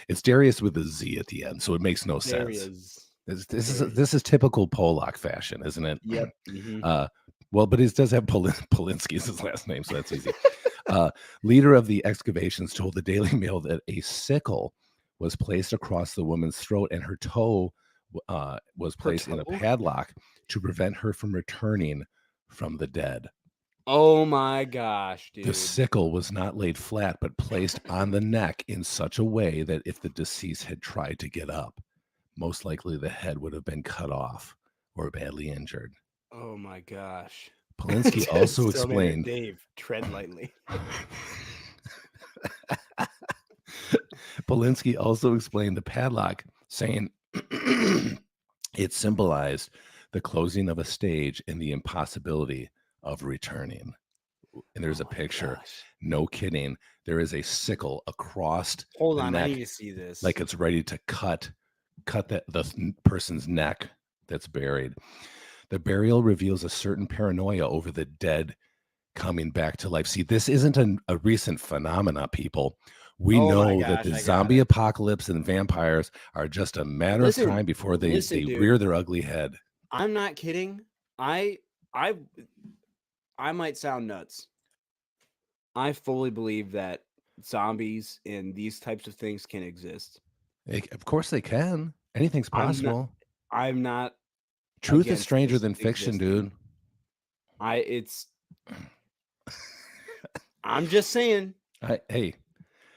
it's Darius with a Z at the end, so it makes no sense. This is typical Polak fashion, isn't it? Yep. Mm-hmm. But it does have Polinsky as his last name, so that's easy. Leader of the excavations told the Daily Mail that a sickle was placed across the woman's throat and her toe was Her placed in a toe? padlock to prevent her from returning from the dead. Oh my gosh, The dude. sickle was not laid flat, but placed on the neck in such a way that if the deceased had tried to get up, most likely the head would have been cut off or badly injured. Oh my gosh. Polinsky also Still made it, explained. Dave, tread lightly. Polinsky also explained the padlock, saying it symbolized the closing of a stage and the impossibility of returning. And there's Oh a my picture. gosh. No kidding. There is a sickle across Hold the on, I neck, need to see this. like it's ready to cut the person's neck that's buried. The burial reveals a certain paranoia over the dead coming back to life. See, this isn't a recent phenomena, people. We Oh my know gosh, that the I got zombie it. apocalypse and vampires are just a matter Listen, of time before they listen, dude. rear their ugly head. I'm not kidding. I might sound nuts. I fully believe that zombies and these types of things can exist. Of course they can. Anything's I'm not- possible. I'm not Truth is against stranger this than fiction, existing. dude. I'm just saying. Hey,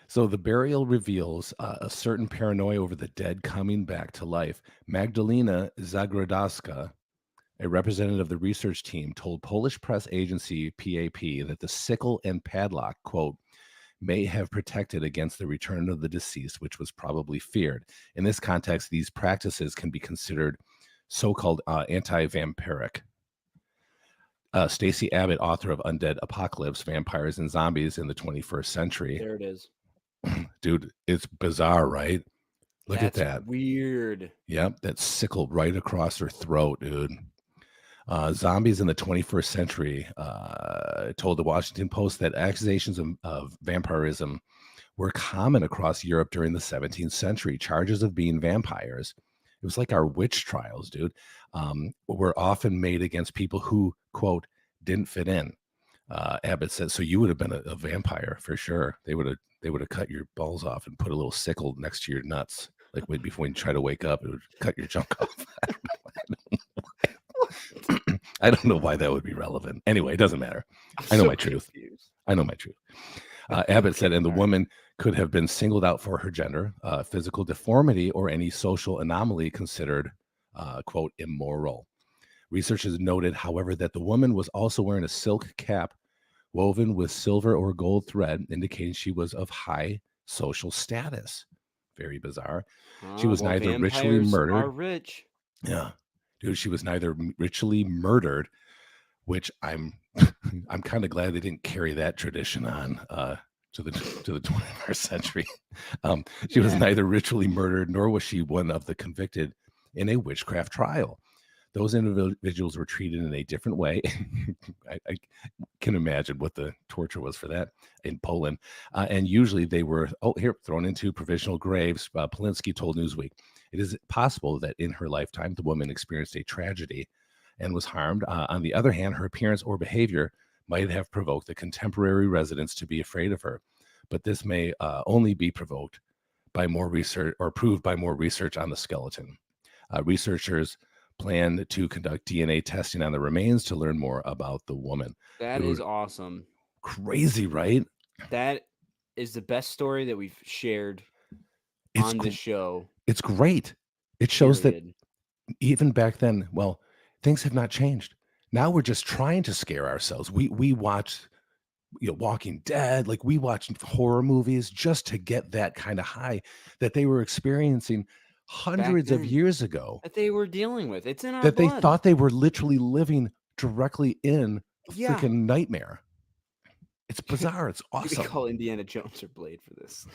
so the burial reveals a certain paranoia over the dead coming back to life. Magdalena Zagrodowska, a representative of the research team, told Polish press agency PAP that the sickle and padlock, quote, may have protected against the return of the deceased, which was probably feared. In this context, these practices can be considered so-called anti-vampiric. Stacey Abbott, author of Undead Apocalypse, Vampires and Zombies in the 21st Century. There it is. Dude, it's bizarre, right? Look at That's that. weird. Yep, that sickle right across her throat, dude. Zombies in the 21st Century told the Washington Post that accusations of vampirism were common across Europe during the 17th century. Charges of being vampires, it was like our witch trials, dude, were often made against people who, quote, didn't fit in. Abbott said, so you would have been a vampire for sure. They would have cut your balls off and put a little sickle next to your nuts. Like before you try to wake up, it would cut your junk off. I don't know why that would be relevant. Anyway, it doesn't matter. I know my truth. I know my truth. Abbott said, and the woman could have been singled out for her gender, physical deformity, or any social anomaly considered, quote, immoral. Researchers noted, however, that the woman was also wearing a silk cap woven with silver or gold thread, indicating she was of high social status. Very bizarre. She was neither ritually murdered. Are rich. Yeah. Dude, she was neither ritually murdered, which I'm kind of glad they didn't carry that tradition on to the 21st century. She was neither ritually murdered nor was she one of the convicted in a witchcraft trial. Those individuals were treated in a different way. I can imagine what the torture was for that in Poland. And usually they were, thrown into provisional graves. Polinsky told Newsweek, it is possible that in her lifetime, the woman experienced a tragedy and was harmed. On the other hand, her appearance or behavior might have provoked the contemporary residents to be afraid of her. But this may only be provoked by more research or proved by more research on the skeleton. Researchers plan to conduct DNA testing on the remains to learn more about the woman. That is awesome. Crazy, right? That is the best story that we've shared on this show. It's great. It shows that even back then, well, things have not changed. Now we're just trying to scare ourselves. We watch, Walking Dead, like we watch horror movies just to get that kind of high that they were experiencing hundreds of years ago, that they were dealing with. It's in our that blood. they thought they were literally living directly in a freaking nightmare. It's bizarre. It's awesome. We call Indiana Jones or Blade for this.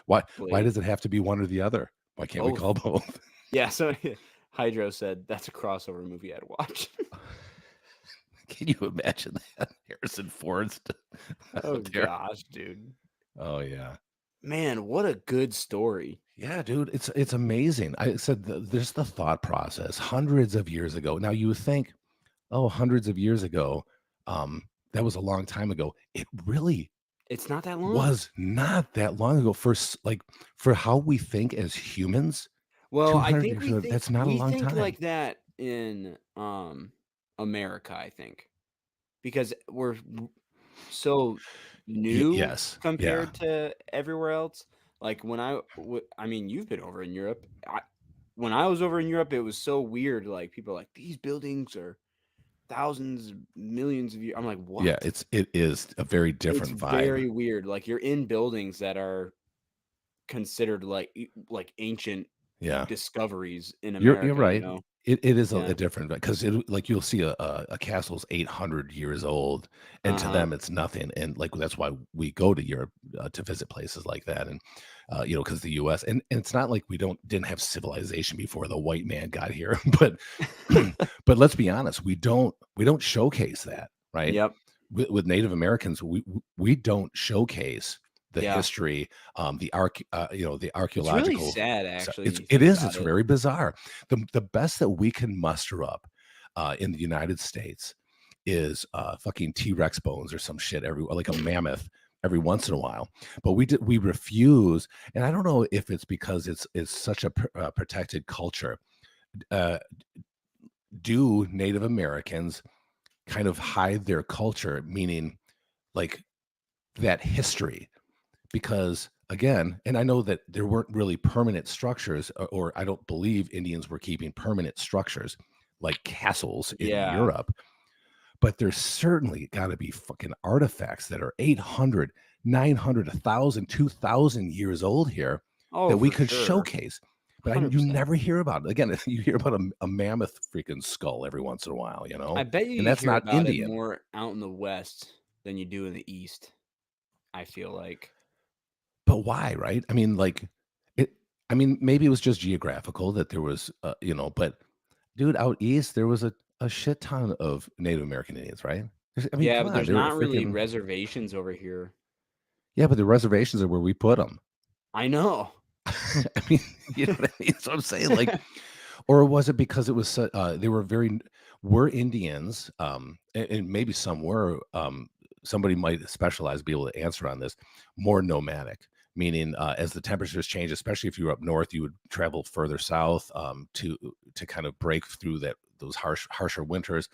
Why does it have to be one or the other? Why can't we call both? Yeah, so Hydro said that's a crossover movie I'd watch. Can you imagine that? Harrison Ford's Oh gosh, dude. Oh yeah. Man, what a good story. Yeah, dude, it's amazing. I said there's the thought process hundreds of years ago. Now you would think, hundreds of years ago, that was a long time ago. It's not that long. Was not that long ago for how we think as humans. Well, I 200 think years old, that's not a we long think time. like that in America, I think, because we're so new Yes. Yeah. compared to everywhere else. Like when I mean, you've been over in Europe. When I was over in Europe, it was so weird. Like people are like, these buildings are thousands, millions of years. I'm like, what? Yeah, it is a very It's different vibe. very weird. Like you're in buildings that are considered like ancient Yeah. discoveries in You're America, right. you know? It is Yeah. a different because like you'll see a castle's 800 years old, and to Uh-huh. them it's nothing. And like that's why we go to Europe to visit places like that, and you know, because the U.S. and it's not like we didn't have civilization before the white man got here, but but let's be honest, we don't showcase that, right? Yep. With Native Americans, we don't showcase the Yeah. history, the you know, the It's archaeological. really sad, actually. It's if you it think is. about It's it. very bizarre. The best that we can muster up in the United States is fucking T-Rex bones or some shit like a mammoth every once in a while. But we refuse, and I don't know if it's because it's such a protected culture. Do Native Americans kind of hide their culture, meaning like that history? Because again, and I know that there weren't really permanent structures, or I don't believe Indians were keeping permanent structures like castles in Yeah. Europe, but there's certainly got to be fucking artifacts that are 800, 900, 1,000, 2,000 years old here Oh, that we for could sure. showcase. But you 100%. never hear about it. Again, you hear about a mammoth freaking skull every once in a while, you know? I bet you And that's hear not about it Indian. more out in the West than you do in the East, I feel like. But why, right? I mean, like I mean, maybe it was just geographical that there was you know, but dude, out east there was a shit ton of Native American Indians, right? I mean, Yeah, come but on, there's they were not really freaking reservations over here. yeah, but the reservations are where we put them. I know. I mean, you know what I mean? That's what I'm saying. Like, or was it because it was they were Indians, and maybe some were, somebody might specialize, be able to answer on this, more nomadic, meaning as the temperatures change, especially if you were up north, you would travel further south to kind of break through those harsher winters.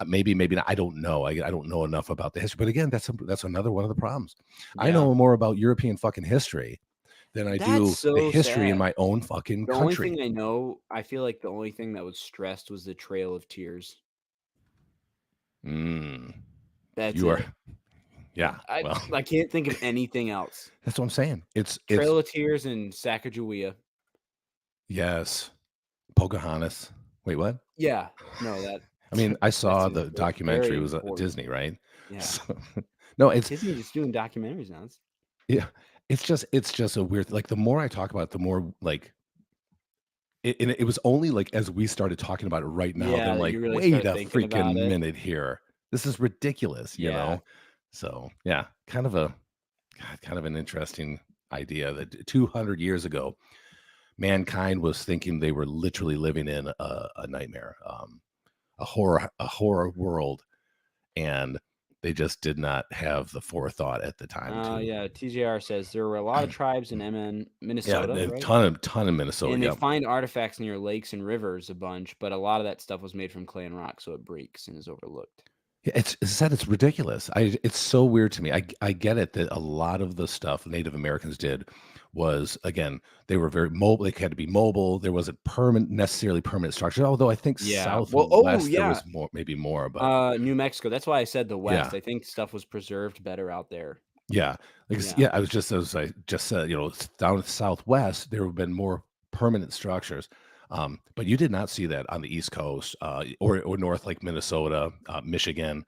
Maybe not. I don't know. I don't know enough about the history. But again, that's another one of the problems. I Yeah. know more about European fucking history than I do That's the so history in sad. my own fucking The only country. thing I know, I feel like the only thing that was stressed was the Trail of Tears. That's You are, it. yeah. Well, I can't think of anything else. that's what I'm saying. It's Trail of Tears and Sacagawea. yes, Pocahontas. Wait, what? Yeah. No, that I mean, I saw that's the very documentary. It was important. Disney, right? Yeah. So, no, it's Disney's just doing documentaries now. yeah. It's just a weird. Like the more I talk about it, the more like. And it was only like as we started talking about it right now, Yeah, then that like, you really wait start a thinking about freaking it. minute here. This is ridiculous, you Yeah. know? So yeah, kind of an interesting idea that 200 years ago, mankind was thinking they were literally living in a nightmare, a horror world, and they just did not have the forethought at the time to. Yeah, TJR says there were a lot of tribes in Yeah, Minnesota, a right? ton in Minnesota. And they Yep. find artifacts near lakes and rivers a bunch, but a lot of that stuff was made from clay and rock, so it breaks and is overlooked. Yeah, it's ridiculous. It's so weird to me. I get it that a lot of the stuff Native Americans did was, again, they were very mobile. They had to be mobile. There wasn't necessarily permanent structure. Although I think Yeah. Well, oh southwest there yeah. was maybe more, but New Mexico. That's why I said the West. yeah, I think stuff was preserved better out there. yeah, Yeah. I was just as I just said, you know, down in the southwest there have been more permanent structures. But you did not see that on the East Coast or north, like Minnesota, Michigan,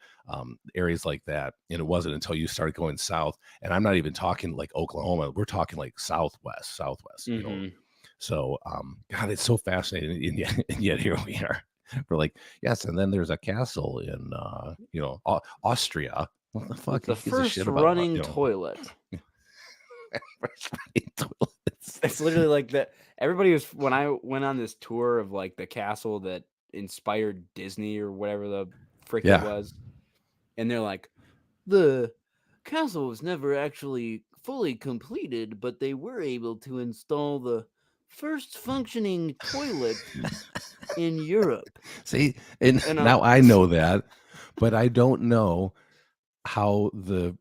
areas like that. And it wasn't until you started going south, and I'm not even talking like Oklahoma. We're talking like southwest, you know. Mhm. So, God, it's so fascinating, and yet here we are. We're like, yes, and then there's a castle in, you know, Austria. What the fuck? The Who gives a first shit about, running you know, toilet. first running toilets? It's literally like that. Everybody was when I went on this tour of like the castle that inspired Disney or whatever the frick it Yeah. was, and they're like, the castle was never actually fully completed, but they were able to install the first functioning toilet in Europe. See, and And now I know that, but I don't know how the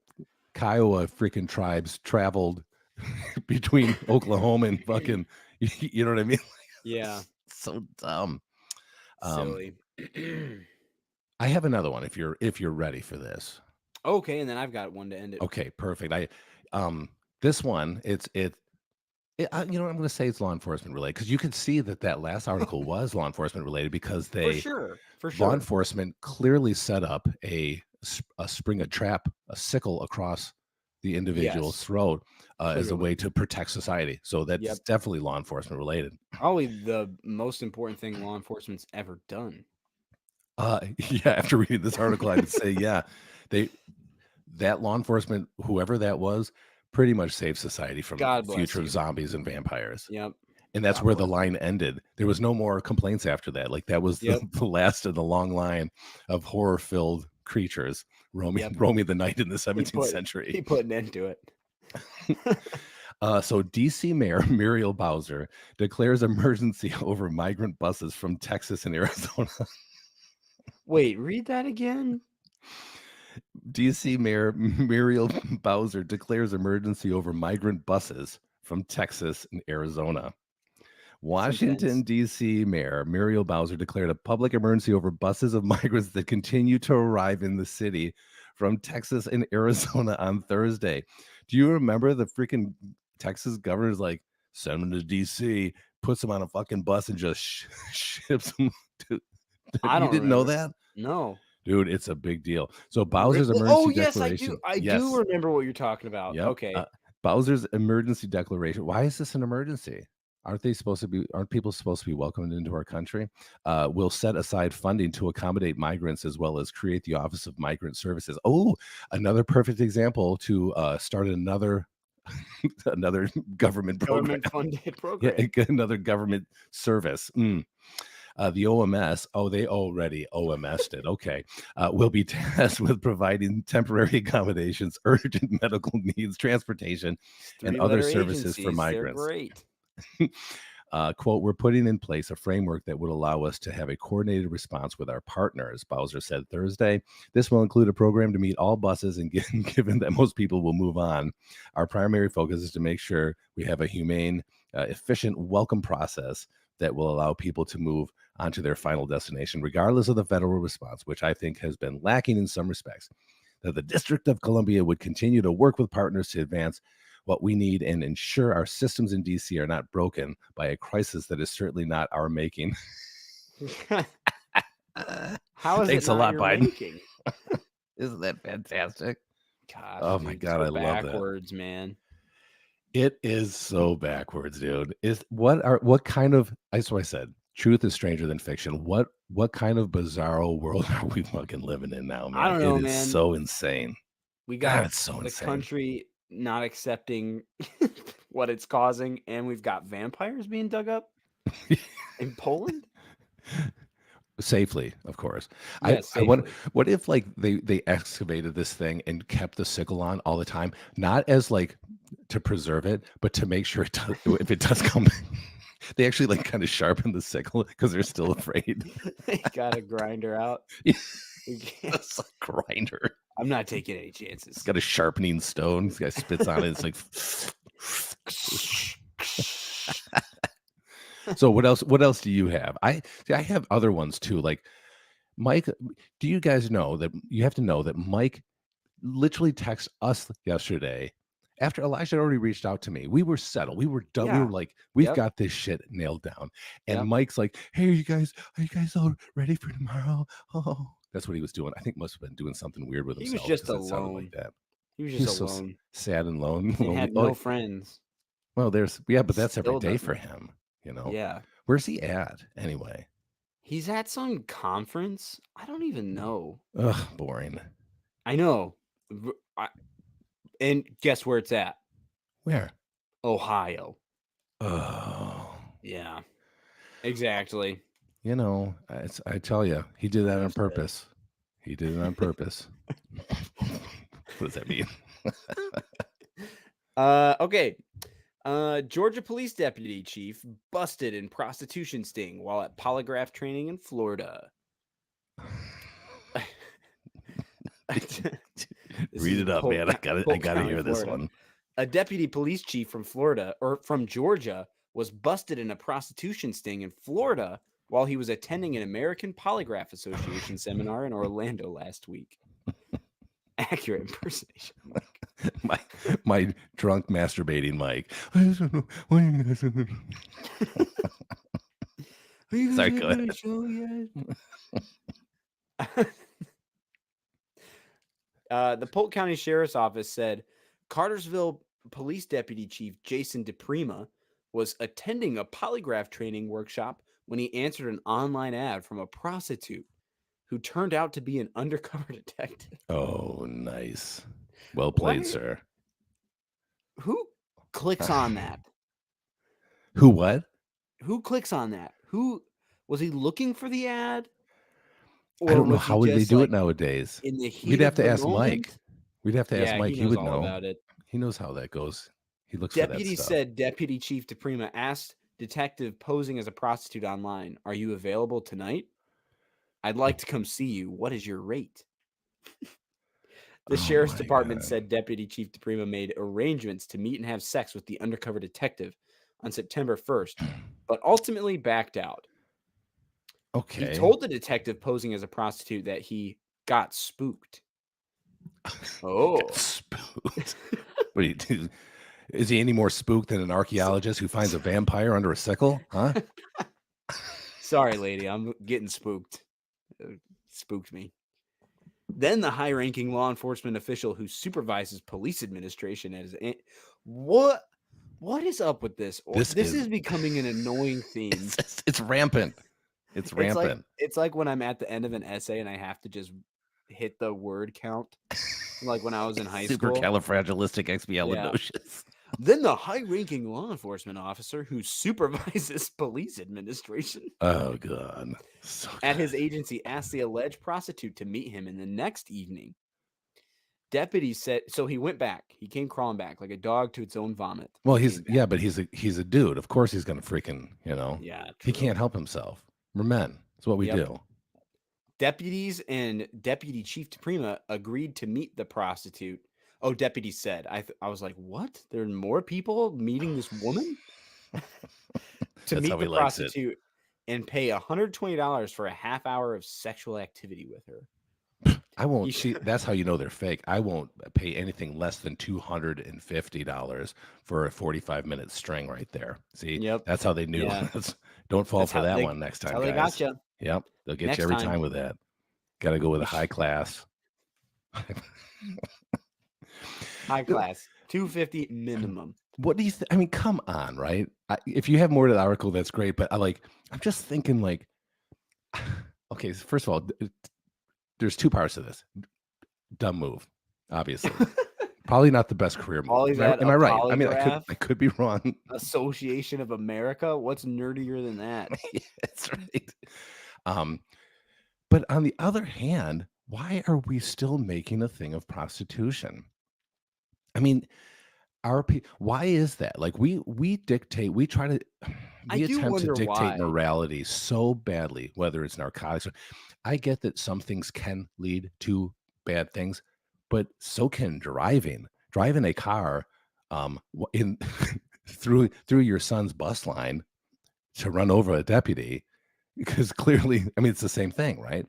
Kiowa freaking tribes traveled between Oklahoma and fucking, you know what I mean? yeah, So dumb. silly. I have another one if you're ready for this. Okay, and then I've got one to end it. Okay, perfect. This one, you know, I'm going to say it's law enforcement related because you could see that last article was law enforcement related because For sure. law enforcement clearly set up a trap, a sickle across the individual's Yes. throat as a Clearly. way to protect society. So that's Yep. definitely law enforcement related. Probably the most important thing law enforcement's ever done. Yeah, after reading this article, I would say, yeah, that law enforcement, whoever that was, pretty much saved society from God the bless future you. of zombies and vampires. Yep. And that's God where the bless line ended. There was no more complaints after that. Like that was Yep. the last of the long line of horror-filled creatures roaming Yep. the night in the 17th century. He put an end to it. So DC Mayor Muriel Bowser declares emergency over migrant buses from Texas and Arizona. Wait, read that again. DC Mayor Muriel Bowser declares emergency over migrant buses from Texas and Arizona. Washington, D.C. Mayor Muriel Bowser declared a public emergency over buses of migrants that continue to arrive in the city from Texas and Arizona on Thursday. Do you remember the freaking Texas governor's like, send them to D.C., puts them on a fucking bus and just ships them to... I don't didn't know remember. that? No. Dude, it's a big deal. So Bowser's emergency declaration. I do remember what you're talking about. Yep. Okay. Bowser's emergency declaration. Why is this an emergency? Aren't people supposed to be welcomed into our country? Will set aside funding to accommodate migrants as well as create the Office of Migrant Services. Oh, another perfect example to start another government program. Government-funded program. Yeah, another government service. The OMS, they already OMS'd it. Okay. Will be tasked with providing temporary accommodations, urgent medical needs, transportation, and other services for migrants. They're great. Quote, we're putting in place a framework that would allow us to have a coordinated response with our partners, Bowser said Thursday. This will include a program to meet all buses, and given that most people will move on, our primary focus is to make sure we have a humane, efficient welcome process that will allow people to move onto their final destination, regardless of the federal response, which I think has been lacking in some respects. That the District of Columbia would continue to work with partners to advance what we need and ensure our systems in DC are not broken by a crisis that is certainly not our making. How is Thanks it a lot, your Biden. making? Isn't that fantastic? Gosh, Oh my dude, God, so I love that. backwards, man. It is so backwards, dude. What kind of, that's what I said, truth is stranger than fiction. What kind of bizarro world are we fucking living in now, man? I don't know, it is man. so insane. We got it's so the insane. country not accepting what it's causing, and we've got vampires being dug up in Poland. Safely, of course. Yes, I wonder, what if like they excavated this thing and kept the sickle on all the time, not as like to preserve it, but to make sure if it does come, they actually like kind of sharpen the sickle because they're still afraid. They got a grinder out. It's a grinder. I'm not taking any chances. It's got a sharpening stone. This guy spits on it. It's like. So what else do you have? I have other ones too. Like Mike, do you guys know that you have to know that Mike literally texted us yesterday after Elijah had already reached out to me? We were settled. We were done. Yeah. We were like, we've got this shit nailed down. And Mike's like, hey, are you guys all ready for tomorrow? Oh, that's what he was doing. I think must have been doing something weird with himself. He was just 'cause it sounded alone. like that. He was just so alone. Sad and lone. He had no friends. Well, but that's every Still day doesn't. for him, you know? Yeah. Where's he at anyway? He's at some conference. I don't even know. Ugh, boring. I know. And guess where it's at? Where? Ohio. Oh. Yeah. Exactly. You know, I tell you, he did that on purpose. He did it on purpose. What does that mean? Okay. Georgia police deputy chief busted in prostitution sting while at polygraph training in Florida. Read it up, man. I gotta hear this one. A deputy police chief from Florida or from Georgia was busted in a prostitution sting in Florida while he was attending an American Polygraph Association seminar in Orlando last week. Accurate impersonation. My drunk masturbating Mike. Sorry, go ahead. The Polk County Sheriff's Office said Cartersville Police Deputy Chief Jason DePrima was attending a polygraph training workshop when he answered an online ad from a prostitute who turned out to be an undercover detective. Oh, nice. Well played, What? sir. Who clicks on that? Who what? Who clicks on that? Who was he looking for the ad? I don't know. was he How would they just, do like, it nowadays? in the heat We'd have of to the ask Mike. moment? We'd have to ask Yeah, Mike. he He knows would all know. about it. He knows how that goes. He looks for that Deputy stuff. said Deputy Chief DePrima asked detective posing as a prostitute online, "Are you available tonight? I'd like to come see you. What is your rate?" The Oh sheriff's my department God. said Deputy Chief DePrima made arrangements to meet and have sex with the undercover detective on September 1st, but ultimately backed out. Okay. He told the detective posing as a prostitute that he got spooked. Oh. Got spooked. What do you do? Is he any more spooked than an archaeologist who finds a vampire under a sickle? Huh? Sorry, lady, I'm getting spooked. Spooked me. Then the high-ranking law enforcement official who supervises police administration as what is up with this? This This is- is becoming an annoying theme. It's rampant. It's rampant. It's like when I'm at the end of an essay and I have to just hit the word count, like when I was in high school. Supercalifragilisticexpialidocious. Then the high-ranking law enforcement officer who supervises police administration Oh God. So at his good. agency asked the alleged prostitute to meet him in the next evening. Deputies said so. He went back. He came crawling back like a dog to its own vomit. Well, He came back. but he's a dude. Of course he's gonna freaking, Yeah, he true. can't help himself. We're men. That's what we Yep. do. Deputies and Deputy Chief DePrima agreed to meet the prostitute. Oh, deputy said. I was like, what? There are more people meeting this woman to That's meet how the he likes it. prostitute and pay $120 for a half hour of sexual activity with her. I won't You- see. That's how you know they're fake. I won't pay anything less than $250 for a 45-minute string right there. See, Yep. that's how they knew. Yeah. Don't fall That's for how that they- one next That's time, how they guys. got you. Yep, they'll get Next you every time. time with that. Got to go with a high class. High class. $250 minimum. What do you think? I mean, come on, right? If you have more to the article, that's great. But I'm just thinking, like, okay, so first of all, there's two parts to this. Dumb move, obviously. Probably not the best career While move. he's Am at I a right? I mean, I polygraph. could be wrong. Association of America. What's nerdier than that? Yeah, that's right. But on the other hand, why are we still making a thing of prostitution? I mean, why is that? Like we dictate, we try to, I we do attempt to wonder dictate why. morality so badly, whether it's narcotics. I get that some things can lead to bad things, but so can driving a car in through your son's bus line to run over a deputy, because clearly, I mean, it's the same thing, right?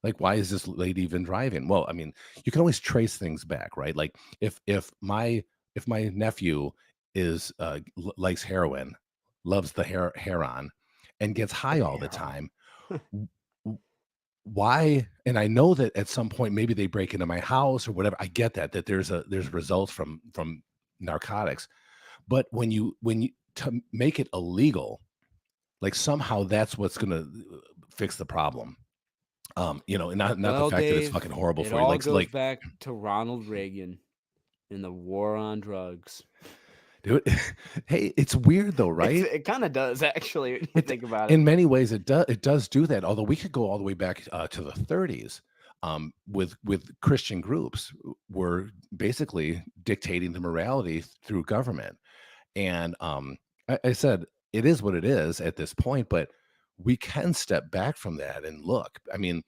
Like, why is this lady even driving? Well, I mean, you can always trace things back, right? Like if my nephew is likes heroin, loves the heroin, and gets high all the time, why? And I know that at some point maybe they break into my house or whatever. I get that there's results from narcotics, but when you to make it illegal, like somehow that's what's going to fix the problem. And not Well, the fact that it's Dave, fucking horrible it for you. all Like goes back to Ronald Reagan and the war on drugs. dude, hey, it's weird though, right? It kind of does, actually, when you think about it. In many ways, it does do that. Although we could go all the way back to the 30s, with Christian groups were basically dictating the morality through government, And I said it is what it is at this point, but we can step back from that and look. I mean,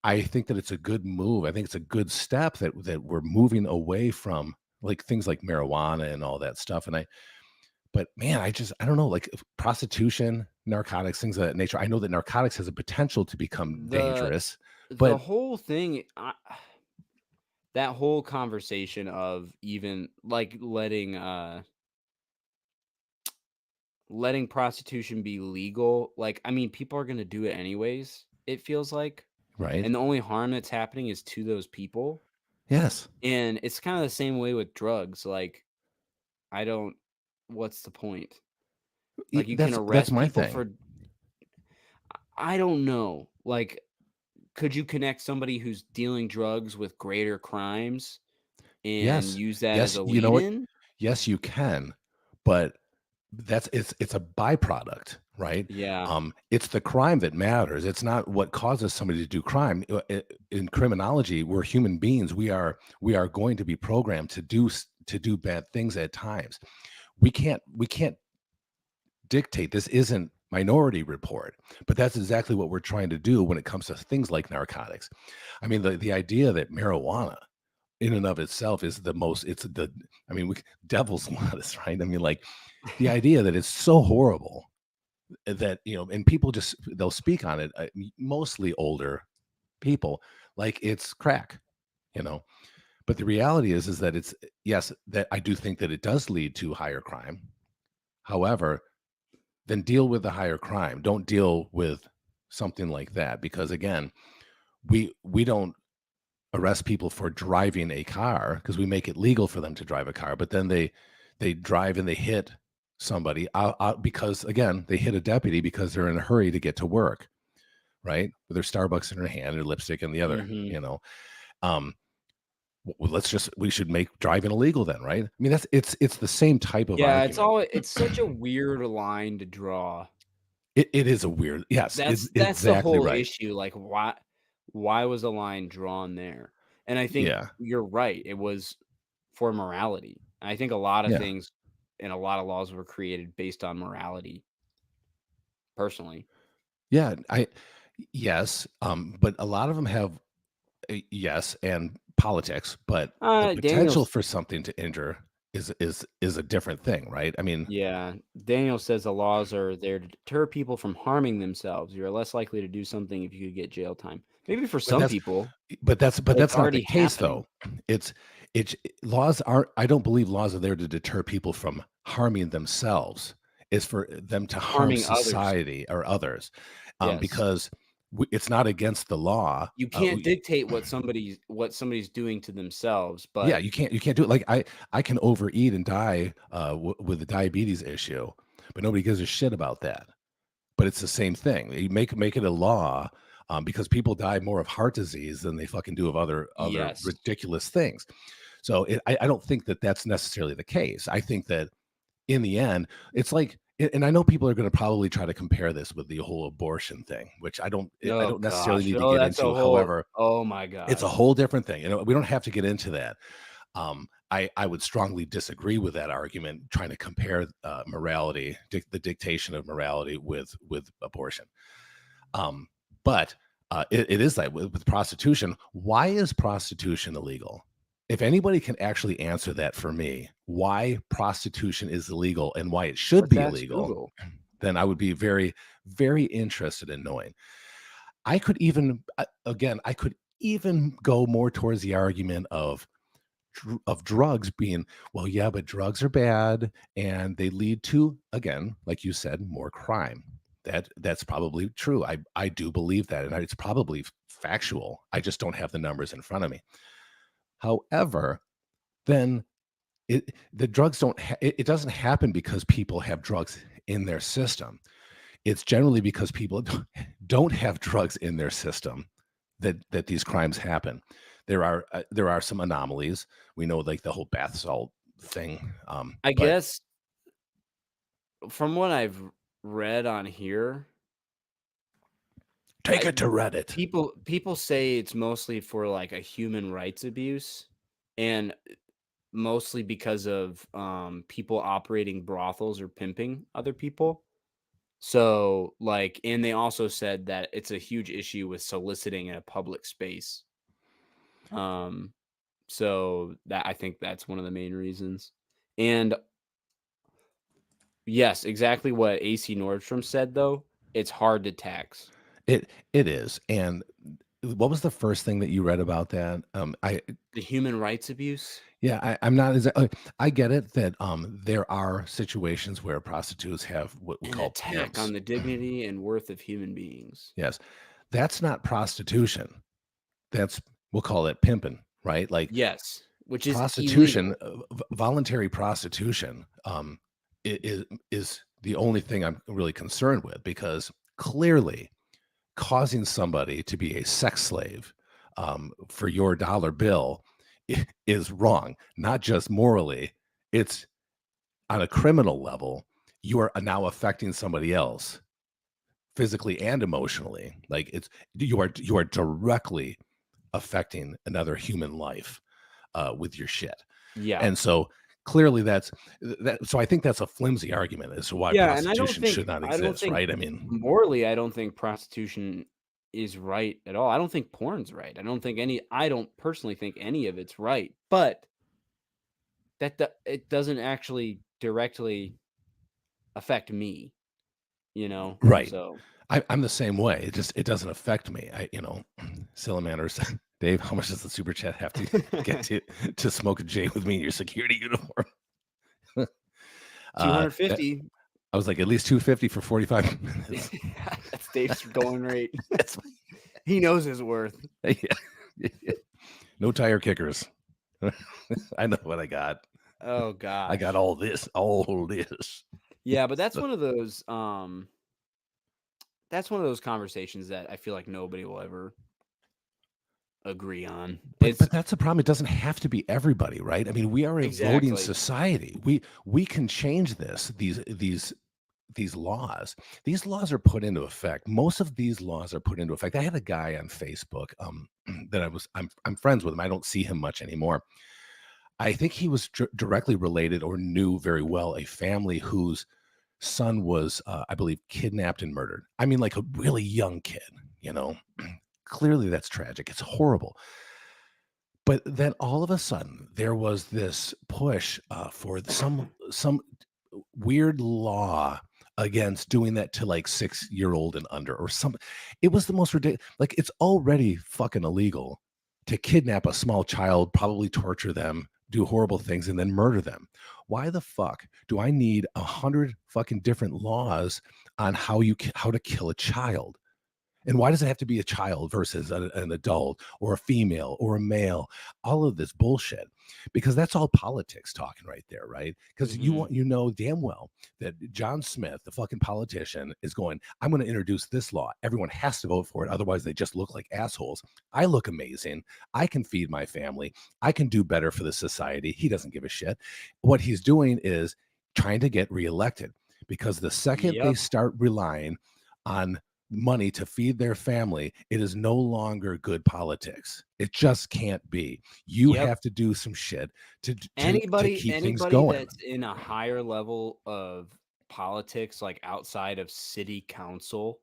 I think that it's a good move. I think it's a good step that we're moving away from like things like marijuana and all that stuff. But man, I don't know, like prostitution, narcotics, things of that nature. I know that narcotics has a potential to become The dangerous, the but whole thing, that whole conversation of even like letting prostitution be legal, like I mean, people are gonna do it anyways, it feels like. right? And the only harm that's happening is to those people. Yes. And it's kind of the same way with drugs. Like, I don't, what's the point? Like, you can That's arrest my people thing. for, I don't know. Like, could you connect somebody who's dealing drugs with greater crimes and Yes. use that as Yes, a you know lead what? in? Yes, you can, but it's a byproduct, right? Yeah. It's the crime that matters. It's not what causes somebody to do crime. In criminology, we're human beings. We are going to be programmed to do bad things at times. We can't dictate. This isn't Minority Report, but that's exactly what we're trying to do when it comes to things like narcotics. I mean, the idea that marijuana in and of itself is the most it's the I mean, devil's lettuce, right? I mean, like the idea that it's so horrible that, and people just they'll speak on it, mostly older people, like it's crack, you know. But the reality is that it's yes, that I do think that it does lead to higher crime. However, then deal with the higher crime. Don't deal with something like that because again, we don't arrest people for driving a car because we make it legal for them to drive a car, but then they drive and they hit somebody because again they hit a deputy because they're in a hurry to get to work, right? With their Starbucks in their hand, their lipstick in the other. Hmm. Um, we should make driving illegal then, right? I mean it's the same type of Yeah, argument. it's such a weird line to draw. It is a weird, yes, That's the exactly whole right. issue. Like, why was a line drawn there? And I think Yeah, you're right. It was for morality. I think a lot of yeah. things and a lot of laws were created based on morality, personally. Yeah, yes, but a lot of them have yes, and politics, but the potential Daniel's for something to injure is a different thing, right? I mean, Yeah, Daniel says the laws are there to deter people from harming themselves. You're less likely to do something if you could get jail time. Maybe for but some that's people, but but it's that's not the already case happening. though. It's laws aren't I don't believe laws are there to deter people from harming themselves. It's for them to harm Harming others. society or others, Yes. because it's not against the law. You can't dictate what somebody's doing to themselves, Yeah, but you can't do it. Like I can overeat and die with the diabetes issue, but nobody gives a shit about that. But it's the same thing. You make it a law, because people die more of heart disease than they fucking do of other yes. ridiculous things. So I don't think that that's necessarily the case. I think that in the end, it's like, and I know people are going to probably try to compare this with the whole abortion thing, which I Oh don't necessarily gosh. need to Oh, get that's a into. whole However, oh my it's a gosh. whole different thing. We don't have to get into that. I would strongly disagree with that argument, trying to compare morality, the dictation of morality with abortion. But it is like with prostitution. Why is prostitution illegal? If anybody can actually answer that for me, why prostitution is illegal and why it should Let's be ask illegal, Google. then I would be very, very interested in knowing. I could even, again, I could even go more towards the argument of drugs being, well, yeah, but drugs are bad and they lead to, again, like you said, more crime. That's probably true. I do believe that, and it's probably factual. I just don't have the numbers in front of me. However, then the drugs it doesn't happen because people have drugs in their system. It's generally because people don't have drugs in their system that these crimes happen. There are some anomalies. We know, like the whole bath salt thing. I But guess from what I've read on here, take it to Reddit. people say it's mostly for like a human rights abuse, and mostly because of people operating brothels or pimping other people. So, like, and they also said that it's a huge issue with soliciting in a public space. So that I think that's one of the main reasons. And yes, exactly what AC Nordstrom said though. It's hard to tax. It is. And what was the first thing that you read about that? The human rights abuse. Yeah, I'm not exactly. I get it that there are situations where prostitutes have what we An call attack pimps. on the dignity and worth of human beings. Yes, that's not prostitution. That's, we'll call it pimping, right? Like Yes, which is prostitution, illegal. voluntary prostitution, is the only thing I'm really concerned with, because clearly causing somebody to be a sex slave for your dollar bill is wrong, not just morally. It's on a criminal level. You are now affecting somebody else physically and emotionally. Like you are directly affecting another human life with your shit. Yeah. And so clearly that's that. So I think that's a flimsy argument as to why Yeah, and I don't prostitution think should not I don't exist, think right? I mean, morally, I don't think prostitution is right at all. I don't think porn's right. I don't personally think any of it's right. But it doesn't actually directly affect me, you know? right. So I'm the same way. It doesn't affect me. Salamanders, Dave, how much does the super chat have to get to smoke a J with me in your security uniform? 250. I was like, at least 250 for 45 minutes. That's Dave's going rate. He knows his worth. Yeah. No tire kickers. I know what I got. Oh god. I got all this. Yeah, but that's one of those conversations that I feel like nobody will ever agree on. But that's the problem. It doesn't have to be everybody, right? I mean, we are a voting society. We can change this. These laws. These laws are put into effect. Most of these laws are put into effect. I had a guy on Facebook that I'm friends with him. I don't see him much anymore. I think he was directly related or knew very well a family whose son was, I believe, kidnapped and murdered. I mean, like a really young kid, you know. Clearly that's tragic. It's horrible. But then all of a sudden there was this push for some weird law against doing that to like 6-year-old and under or something. It was the most ridiculous. Like, it's already fucking illegal to kidnap a small child, probably torture them, do horrible things, and then murder them. Why the fuck do I need 100 fucking different laws on how to kill a child? And why does it have to be a child versus an adult or a female or a male? All of this bullshit, because that's all politics talking right there, right? Because you know damn well that John Smith, the fucking politician, is going, I'm going to introduce this law. Everyone has to vote for it. Otherwise, they just look like assholes. I look amazing. I can feed my family. I can do better for the society. He doesn't give a shit. What he's doing is trying to get reelected, because the second they start relying on money to feed their family, it is no longer good politics. It just can't be. You have to do some shit to keep things going. That's in a higher level of politics, like outside of city council.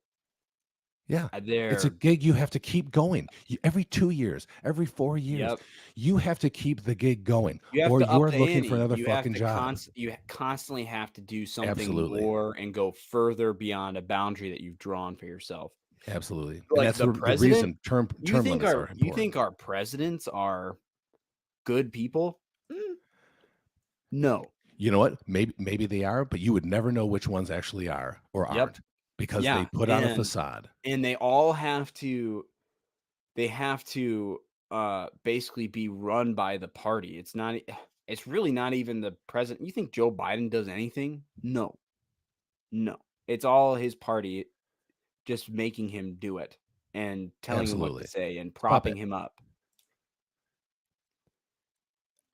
Yeah, it's a gig you have to keep going. Every 2 years, every 4 years, you have to keep the gig going, or you're looking for another fucking job. You constantly have to do something more and go further beyond a boundary that you've drawn for yourself. Absolutely. Like, and that's the reason term limits are important. You think our presidents are good people? No. You know what? Maybe they are, but you would never know which ones actually are or aren't, because they put on a facade. And they all have to basically be run by the party. It's really not even the president. You think Joe Biden does anything? No. It's all his party just making him do it and telling him what to say and propping him up.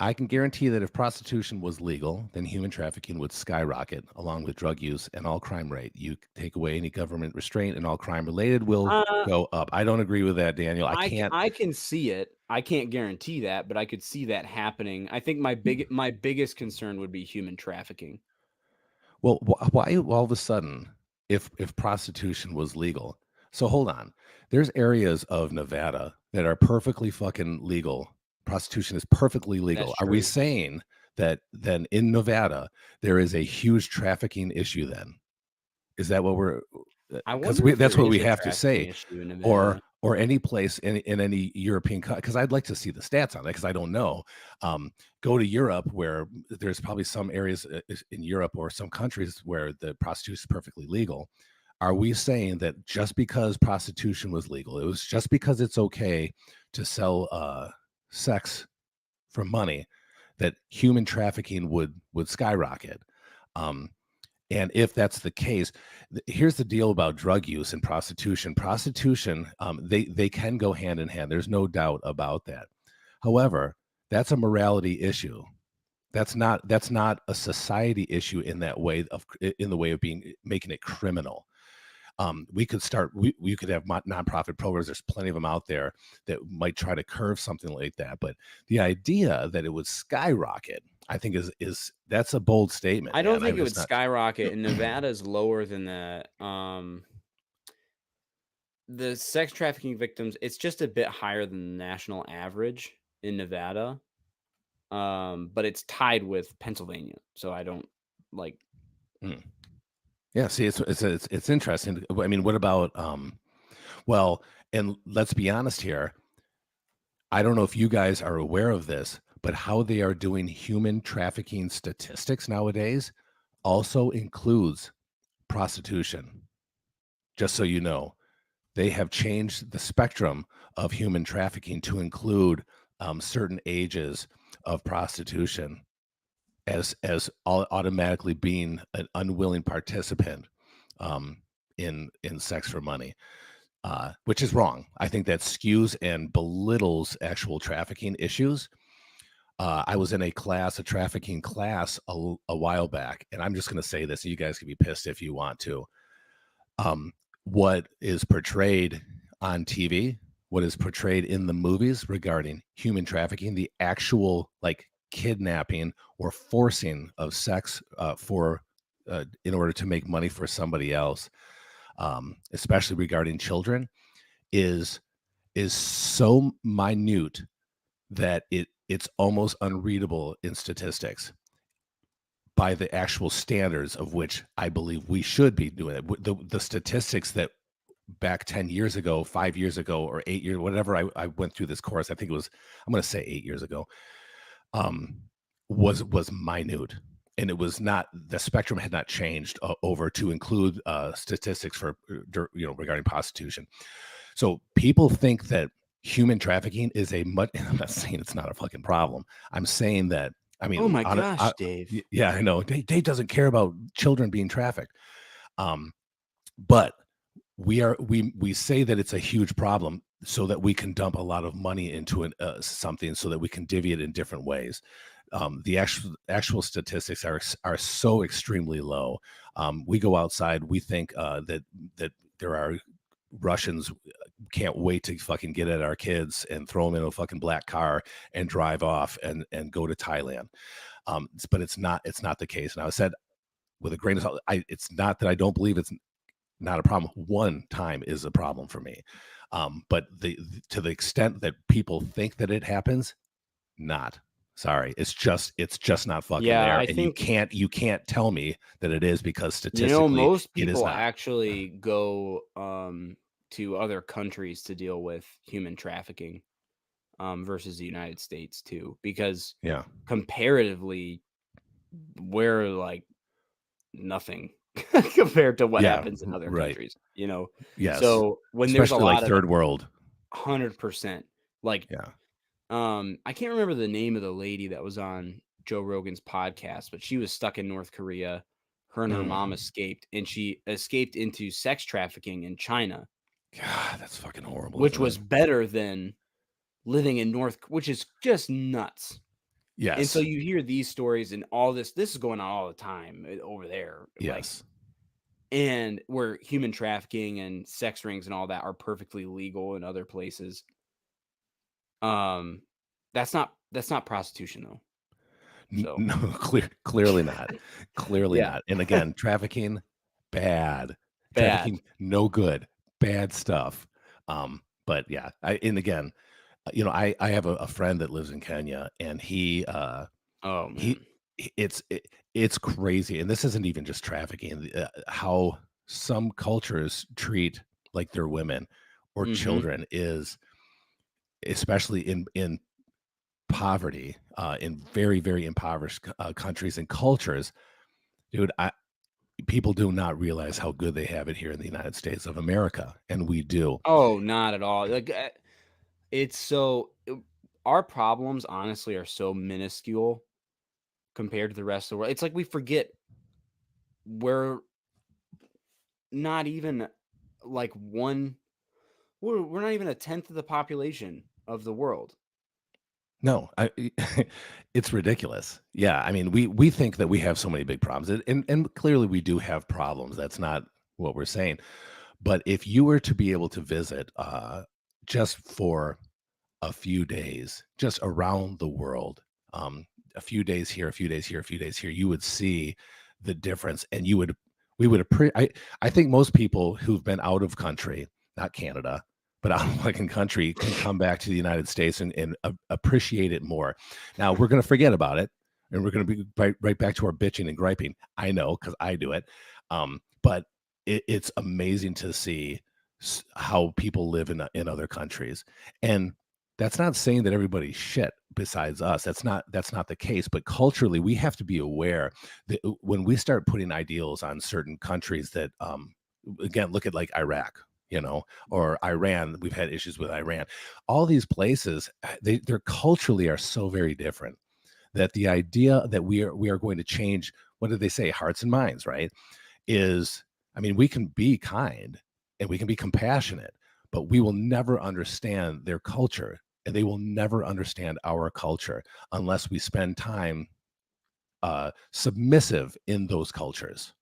I can guarantee that if prostitution was legal, then human trafficking would skyrocket along with drug use and all crime rate. You take away any government restraint and all crime related will Uh, go up. I don't agree with that, Daniel. I can't. I can see it. I can't guarantee that, but I could see that happening. I think my biggest concern would be human trafficking. Well, why all of a sudden, if prostitution was legal? So hold on. There's areas of Nevada that are perfectly fucking legal. Prostitution is perfectly legal. That's Are we true. saying that then in Nevada there is a huge trafficking issue then? Is that what we're I because wonder if that's there what we is a have to trafficking say, issue in or Nevada. any place in any European because I'd like to see the stats on that because I don't know. Go to Europe where there's probably some areas in Europe or some countries where the prostitution is perfectly legal. Are we saying that just because prostitution was legal, it was just because it's okay to sell sex for money, that human trafficking would skyrocket? Um, and if that's the case, here's the deal about drug use and prostitution. Prostitution, they can go hand in hand. There's no doubt about that. However, that's a morality issue. That's not a society issue in that way in the way of making it criminal. We could start. We could have nonprofit programs. There's plenty of them out there that might try to curve something like that. But the idea that it would skyrocket, I think, is that's a bold statement. I don't man. think it I'm would just not. skyrocket, and Nevada's lower than that. The sex trafficking victims, it's just a bit higher than the national average in Nevada. But it's tied with Pennsylvania, so I don't like. Mm. Yeah, see, it's interesting. I mean, what about well, and let's be honest here. I don't know if you guys are aware of this, but how they are doing human trafficking statistics nowadays also includes prostitution. Just so you know, they have changed the spectrum of human trafficking to include certain ages of prostitution as automatically being an unwilling participant in sex for money, which is wrong. I think that skews and belittles actual trafficking issues. I was in a trafficking class a while back, and I'm just going to say this, and you guys can be pissed if you want to. What is portrayed on TV, what is portrayed in the movies regarding human trafficking, the actual like kidnapping or forcing of sex in order to make money for somebody else, especially regarding children, is so minute that it's almost unreadable in statistics by the actual standards of which I believe we should be doing it. The statistics that back 10 years ago, 5 years ago, or 8 years, whatever I went through this course, I think it was, I'm going to say 8 years ago, was minute. And it was not, the spectrum had not changed over to include statistics for, regarding prostitution. So people think that human trafficking is I'm not saying it's not a fucking problem. I'm saying that, I mean, Oh my gosh, Dave. yeah, I know. Dave doesn't care about children being trafficked. But we say that it's a huge problem so that we can dump a lot of money into something so that we can divvy it in different ways. The actual statistics are so extremely low. We go outside, we think that there are Russians can't wait to fucking get at our kids and throw them in a fucking black car and drive off and go to Thailand. But it's not the case. And I said with a grain of salt, it's not that I don't believe it's not a problem. One time is a problem for me. But to the extent that people think that it happens, not. Sorry, it's just not fucking there. I And think you can't tell me that it is, because statistically most it is people not. actually go to other countries to deal with human trafficking versus the United States too, because Yeah. comparatively we're like nothing compared to what happens in other countries, Yes. So when especially there's a lot like of third world. 100%, like Yeah. I can't remember the name of the lady that was on Joe Rogan's podcast, but she was stuck in North Korea. Her and her mom escaped, and she escaped into sex trafficking in China. God, that's fucking horrible. Which was better than living in which is just nuts. And so Yes. you hear these stories and all this is going on all the time over there. Like, Yes. and where human trafficking and sex rings and all that are perfectly legal in other places. That's not prostitution though. So No, clearly not. Clearly yeah, not. And again, trafficking, bad. bad. Trafficking, no good. Bad stuff. But yeah, and again, I have a friend that lives in Kenya, and he Oh man. he it's crazy. And this isn't even just trafficking, how some cultures treat like their women or Mhm. children is, especially in poverty, in very, very impoverished countries and cultures, dude. People do not realize how good they have it here in the United States of America, and we do. Oh, not at all. Like it's so our problems honestly are so minuscule compared to the rest of the world. It's like we forget we're not even like we're not even a tenth of the population of the world. No, it's ridiculous. Yeah, I mean, we think that we have so many big problems, and clearly we do have problems. That's not what we're saying. But if you were to be able to visit, just for a few days, just around the world, a few days here, a few days here, a few days here, you would see the difference, and we would appreciate. I think most people who've been out of country, not Canada, but out of fucking country, can come back to the United States and appreciate it more. Now we're going to forget about it, and we're going to be right back to our bitching and griping. I know, because I do it. But it's amazing to see how people live in other countries, and that's not saying that everybody's shit besides us. That's not the case. But culturally, we have to be aware that when we start putting ideals on certain countries, that again, look at like Iraq, or Iran. We've had issues with Iran. All these places, they're culturally are so very different, that the idea that we are going to change, what did they say, hearts and minds, right? Is, I mean, we can be kind and we can be compassionate, but we will never understand their culture, and they will never understand our culture unless we spend time submissive in those cultures.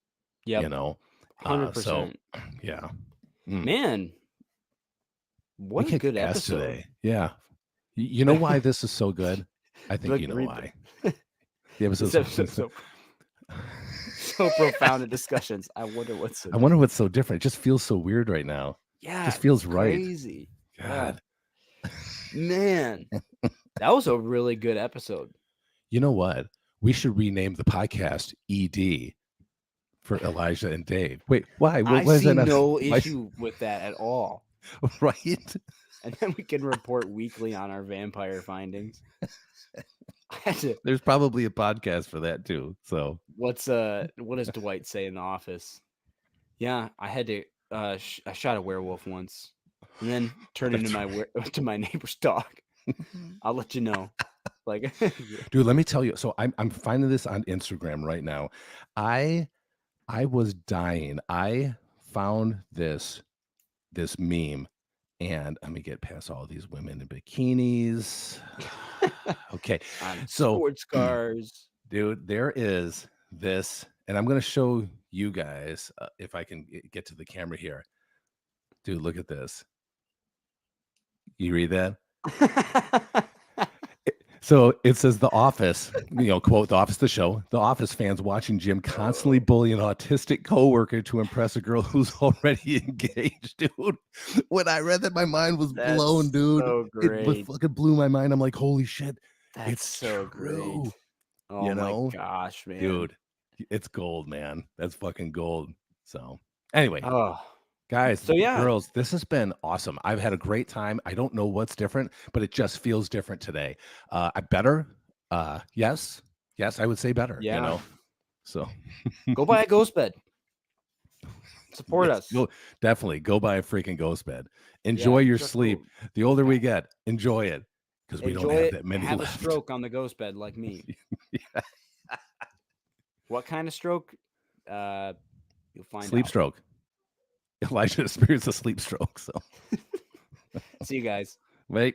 Yep. So 100%. yeah. Man, We what a kicked good ass episode. today. Yeah. You know why this is so good? I think Look, you know read why. the- The This episode's episode so profound in discussions. I wonder what's so I wonder what's so different. It just feels so weird right now. yeah, just feels it's right. crazy. God. Man, that was a really good episode. You know what? We should rename the podcast ED for Elijah and Dave. Wait, why? I Why is see that not, no why- issue with that at all. right? And then we can report weekly on our vampire findings. I had to, There's probably a podcast for that too. So what does Dwight say in the office? Yeah, I had to I shot a werewolf once and then turned into to my neighbor's dog. I'll let you know. Like dude, let me tell you. So I'm finding this on Instagram right now. I was dying. I found this meme, and let me get past all these women in bikinis. Okay. on So sports cars. dude, there is this, and I'm going to show you guys, if I can get to the camera here. Dude, look at this. You read that? So it says The Office, quote, The Office, the show. The Office fans watching Jim constantly bully an autistic coworker to impress a girl who's already engaged, dude. When I read that, my mind was That's blown, dude. so It great. fucking blew my mind. I'm like, holy shit. That's It's so true. great. Oh my gosh, man. Dude, it's gold, man. That's fucking gold. So anyway, Oh, guys, so yeah. girls, this has been awesome. I've had a great time. I don't know what's different, but it just feels different today. I better. Yes, I would say better. Yeah. So Go buy a ghost bed. Support us. Definitely go buy a freaking ghost bed. Enjoy your just sleep. go- The older we get, enjoy it, because we don't Enjoy have it. that many Have left. a stroke on the ghost bed like me. Yeah. What kind of stroke? You'll find Sleep out. stroke. Elijah experienced a sleep stroke. So See you guys. wait.